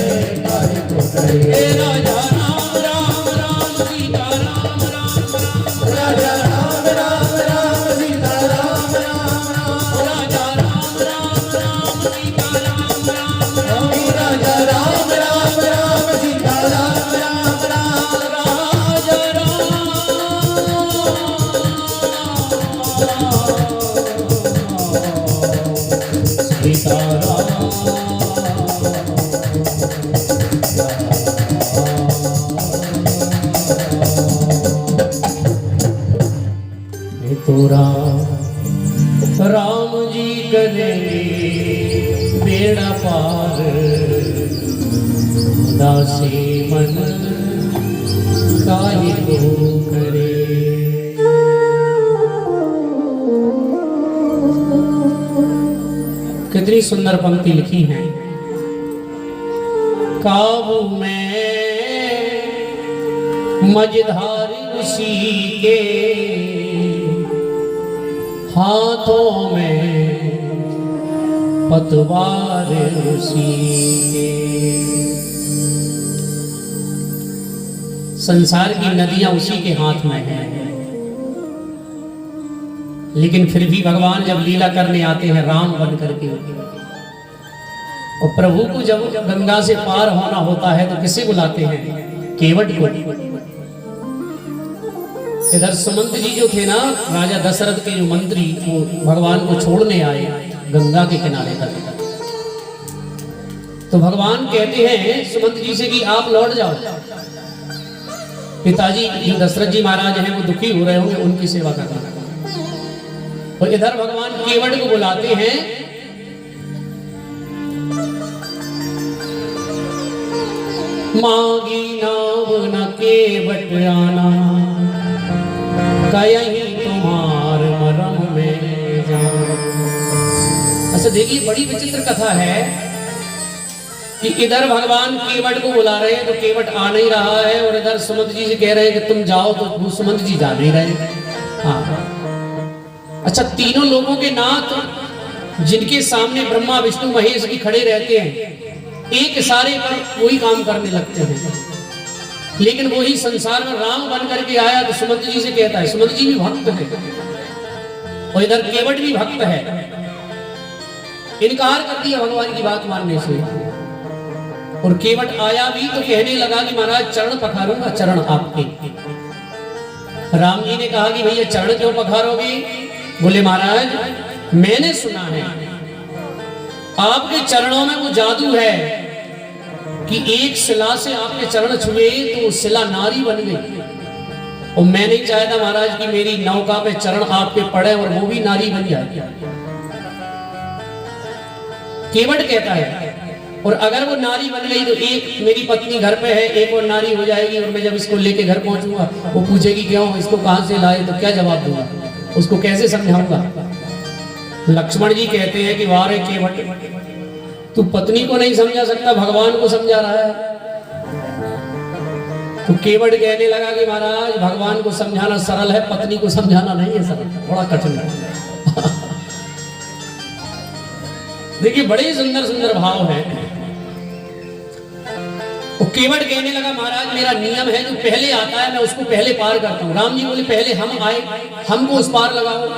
काहे को करे। राजा राम राम राम सीता राम राम राम। राजा राम राम राम सीता राम राम राम। राजा राम राम राम सीता राम राम राम। राजा राम राम राम सीता राम राम राम। राजा राम सीता राम। तो राम जी करेंगे बेड़ा पार, उदासी मन काहे को करे। कितनी सुंदर पंक्ति लिखी है। काबू में मझधार उसी के, हाथों में पतवार उसी के। संसार की नदियां उसी के हाथ में हैं, लेकिन फिर भी भगवान जब लीला करने आते हैं राम बन करके, और प्रभु को जब गंगा से पार होना होता है तो किसे बुलाते हैं? केवट को। इधर सुमंत जी जो थे ना, राजा दशरथ के जो मंत्री, वो भगवान को छोड़ने आए गंगा के किनारे तक। तो भगवान कहते हैं सुमंत जी से कि आप लौट जाओ। पिताजी जो दशरथ जी महाराज हैं वो दुखी हो रहे होंगे, उनकी सेवा करना। और इधर भगवान केवट को बुलाते हैं। मांगी नाव न केवट आना, कहीं तुम्हार मरम में जाना। अच्छा देखिए, बड़ी विचित्र कथा है कि इधर भगवान केवट को बुला रहे हैं तो केवट आ नहीं रहा है, और इधर सुमंत जी से कह रहे हैं कि तुम जाओ, तो सुमंत जी जा नहीं रहे। हाँ, अच्छा तीनों लोगों के नाथ जिनके सामने ब्रह्मा विष्णु महेश भी खड़े रहते हैं, एक इशारे पर वही काम करने लगते हैं। लेकिन वही संसार में राम बन करके आया तो सुमंत जी से कहता है, सुमंत जी भी भक्त है और इधर केवट भी भक्त है, इनकार कर दिया भगवान की बात मानने से। और केवट आया भी तो कहने लगा कि महाराज चरण पखारूंगा, चरण आपके। राम जी ने कहा कि भैया चरण क्यों पखारोगे? बोले महाराज मैंने सुना है आपके चरणों में वो जादू है कि एक शिला से आपके चरण छुए तो वो शिला नारी बन गई, और मैं नहीं चाहता महाराज कि मेरी नौका पे चरण आपके पड़े और वो भी नारी बन जाए। केवट कहता है, और अगर वो नारी बन गई तो एक मेरी पत्नी घर पे है, एक और नारी हो जाएगी, और मैं जब इसको लेके घर पहुंचूंगा वो पूछेगी क्यों, इसको कहां से लाए, तो क्या जवाब दूंगा, उसको कैसे समझाऊंगा? लक्ष्मण जी कहते हैं कि वाह रे केवट, तू पत्नी को नहीं समझा सकता, भगवान को समझा रहा है। तो केवट कहने लगा कि महाराज भगवान को समझाना सरल है, पत्नी को समझाना नहीं है सरल, बड़ा कठिन है। देखिए बड़े सुंदर सुंदर भाव है। तो केवट कहने लगा महाराज मेरा नियम है, जो पहले आता है मैं उसको पहले पार करता हूँ। राम जी बोले पहले हम आए, हमको उस पार लगाओ।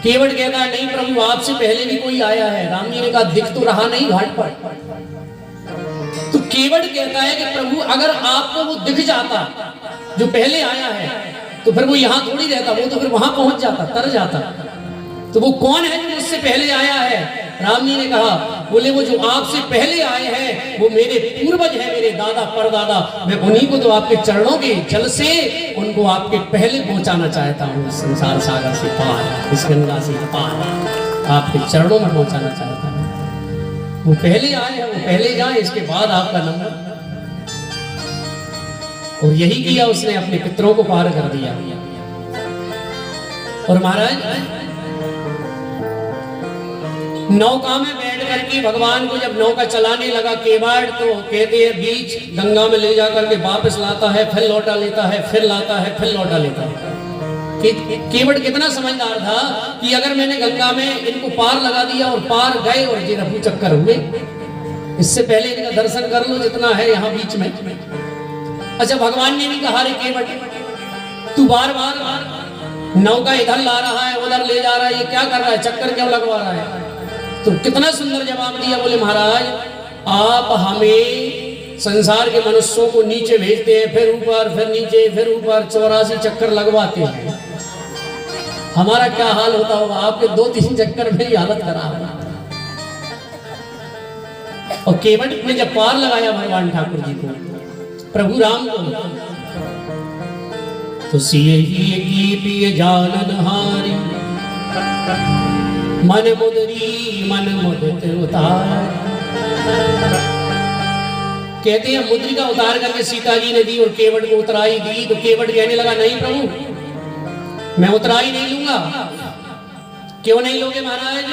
केवट कहता है नहीं प्रभु, आपसे पहले भी कोई आया है। राम जी ने कहा दिख तो रहा नहीं घाट पर। तो केवट कहता है कि प्रभु अगर आपको वो दिख जाता जो पहले आया है तो फिर वो यहाँ थोड़ी रहता, वो तो फिर वहां पहुंच जाता, तर जाता। तो वो कौन है जो मुझसे पहले आया है? राम जी ने कहा, बोले वो जो आपसे पहले आए हैं वो मेरे पूर्वज हैं, मेरे दादा परदादा। मैं उन्हीं को तो आपके चरणों के जल से उनको आपके पहले पहुंचाना चाहता हूँ, संसार सागर से पार, इस गंगा से पार, आपके चरणों में पहुंचाना चाहता हूँ। वो पहले आए हैं, वो पहले जाए, इसके बाद आपका नंबर। और यही किया उसने, अपने पितरों को पार कर दिया। और महाराज नौका में बैठ करके भगवान को जब नौका चलाने लगा केवट, तो कहते हैं बीच गंगा में ले जाकर के वापस लाता है, फिर लौटा लेता है, फिर लाता है, फिर लौटा लेता है। केवट कितना समझदार था कि अगर मैंने गंगा में इनको पार लगा दिया और पार गए और ये रफू चक्कर हुए, इससे पहले इनका दर्शन कर लो जितना है यहाँ बीच में। अच्छा भगवान ने भी कहा रे केवट, तू बार बार नौका इधर ला रहा है, उधर ले जा रहा है, ये क्या कर रहा है, चक्कर क्यों लगवा रहा है? तो कितना सुंदर जवाब दिया। बोले महाराज आप हमें संसार के मनुष्यों को नीचे भेजते हैं, फिर ऊपर, फिर नीचे, फिर ऊपर, 84 चक्कर लगवाते हैं। हमारा क्या हाल होता होगा? आपके 2-3 चक्कर में ही हालत खराब है। और केवट ने जब पार लगाया भगवान ठाकुर जी को, प्रभु राम को, तो सिए ही की पिय जाननहारी, मन मुदरी मन मुदित उतार। कहते हैं मुद्रिका उतार करके सीता जी ने दी और केवट को उतराई दी। तो केवट कहने लगा नहीं प्रभु मैं उतराई नहीं लूंगा। क्यों नहीं लोगे महाराज?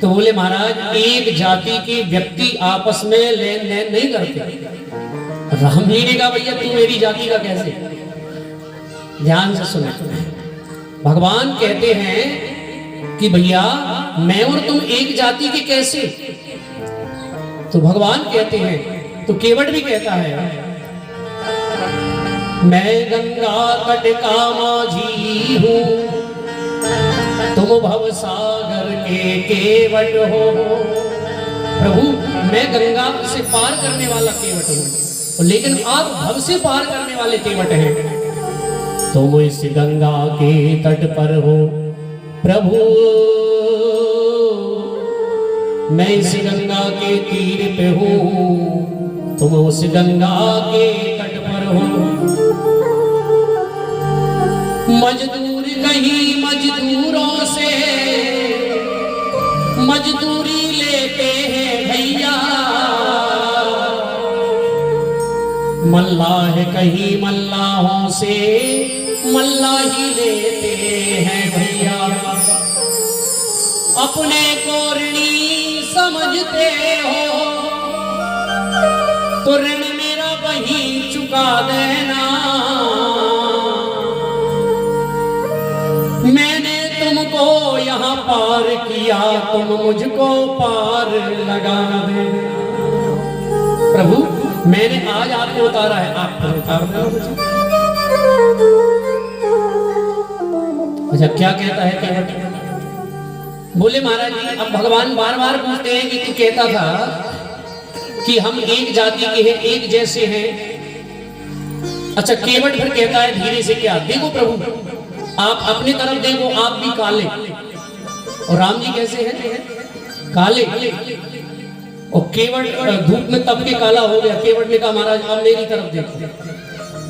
तो बोले महाराज एक जाति के व्यक्ति आपस में लेन देन नहीं करते। राम जी ने कहा भैया तू मेरी जाति का कैसे? ध्यान से सुने, भगवान कहते हैं कि भैया मैं और तुम एक जाति के कैसे? तो भगवान कहते हैं, तो केवट भी कहता है मैं गंगा तट का माझी हूँ, तुम भव सागर के केवट हो। प्रभु मैं गंगा से पार करने वाला केवट हूँ, लेकिन आप भव से पार करने वाले केवट हैं। तुम इस गंगा के तट पर हो प्रभु, मैं इस गंगा के तीर पे हूँ, तुम उस गंगा के तट पर हो। मजदूर कहीं मजदूरों से मजदूरी लेते हैं भैया, मल्लाह कहीं मल्लाहों से मल्लाही लेते हैं भैया। अपने को ऋणी समझते हो तो ऋण मेरा वही चुका देना। मैंने तुमको यहाँ पार किया, तुम मुझको पार लगा देना। प्रभु मैंने आज आपको उतारा है, आप उतार दो मुझे। अच्छा क्या कहता है केवट? बोले महाराज जी अब भगवान बार बार पूछते हैं कि तू कहता था कि हम एक जाति के हैं, एक जैसे हैं। अच्छा केवट फिर कहता है धीरे से क्या? देखो प्रभु आप अपनी तरफ देखो, आप भी काले और राम जी कैसे हैं? काले। और केवट धूप में तप के काला हो गया। केवट ने कहा महाराज आप मेरी तरफ देखो,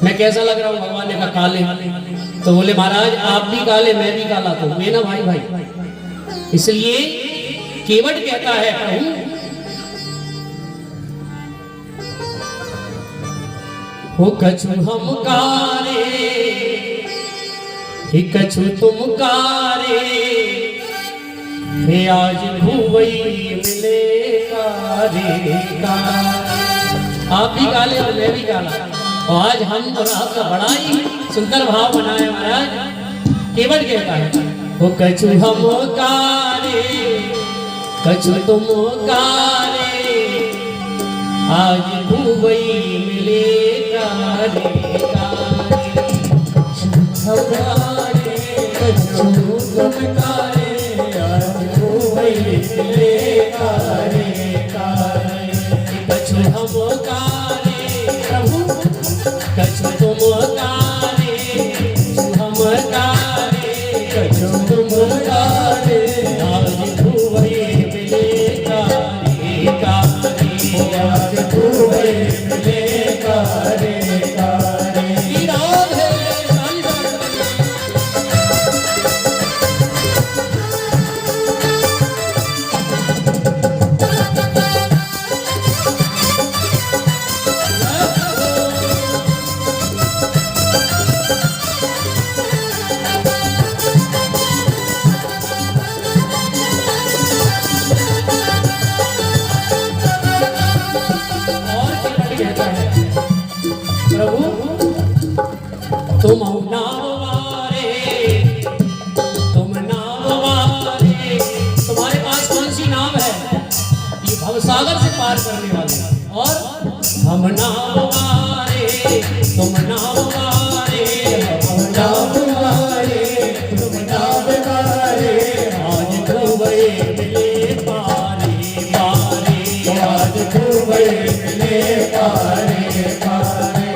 मैं कैसा लग रहा हूँ? भगवान ने कहा काले। तो बोले महाराज आप भी काले मैं भी काला, तो हुए ना भाई भाई। इसलिए केवट कहता है प्रभु हो कछु हम कारे, ही कछु तुम कारे, हे आज भूवई मिले कारे का। आप भी काले और मैं भी काला, और आज हम और आपका बड़ा ही सुंदर भाव बनाए महाराज। केवट कहता है वो कछु हम कारे, कछु तुम कारे, आज भूवई मिले कारे कारे। हम कारे कछु तुम कारे, आज भूवई मिले कारे कारे। कछु हम कारे प्रभु, कछु तुम कारे, हम कारे कछु तुम कारे, आज भूवई मिले कारे कारे, आज भूवई मिले कारे कारे। तुम नावारे, तुम नावारे, तुम्हारे पास कौन सी नाव है? ये भवसागर से पार करने वाले। और हम नावारे, तुम नावारे, हम नावारे, तुम नावारे, आज भूवई मिले पारे पारे, आज भूवई मिले पारे पारे।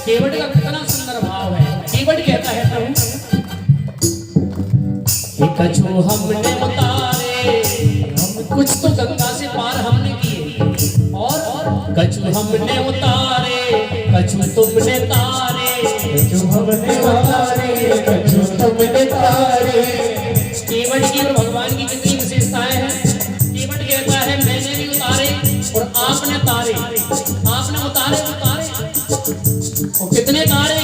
केवट का कितना सुंदर भाव है। केवट कहता है प्रभु कछु हमने उतारे, कुछ तो गंगा से पार हमने किए, और कछु हमने उतारे, कछु तुमने तारे, कछु हमने उतारे, कछु तुमने तारे। केवट की और भगवान की कितनी विशेषताएं हैं। केवट कहता है मैंने भी उतारे और आपने तारे, आपने उतारे और कितने तारे?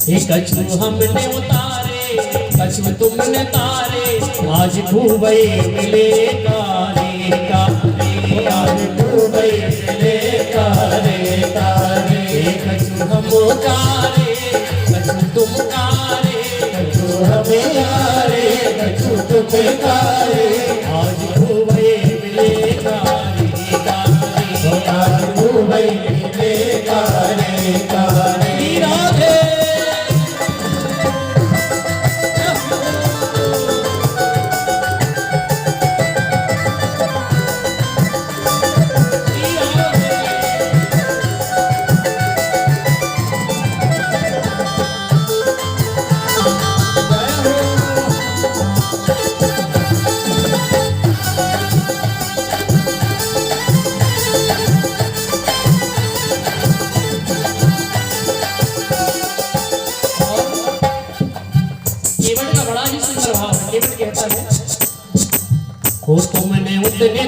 एक कछु हमने उतारे, कछु तुमने तारे, आज भूवई मिले कारे कारे, आज भूवई मिले कारे कारे। एक कछु हम कारे, कछु तुम कारे,
पुकारे
आज भूवे मिले कारी कारी
आज मुंबई मिले कारे कारे
राधे केवट का बड़ा ही सुंदर भाव है। केवट कहता है हो तुमने उतने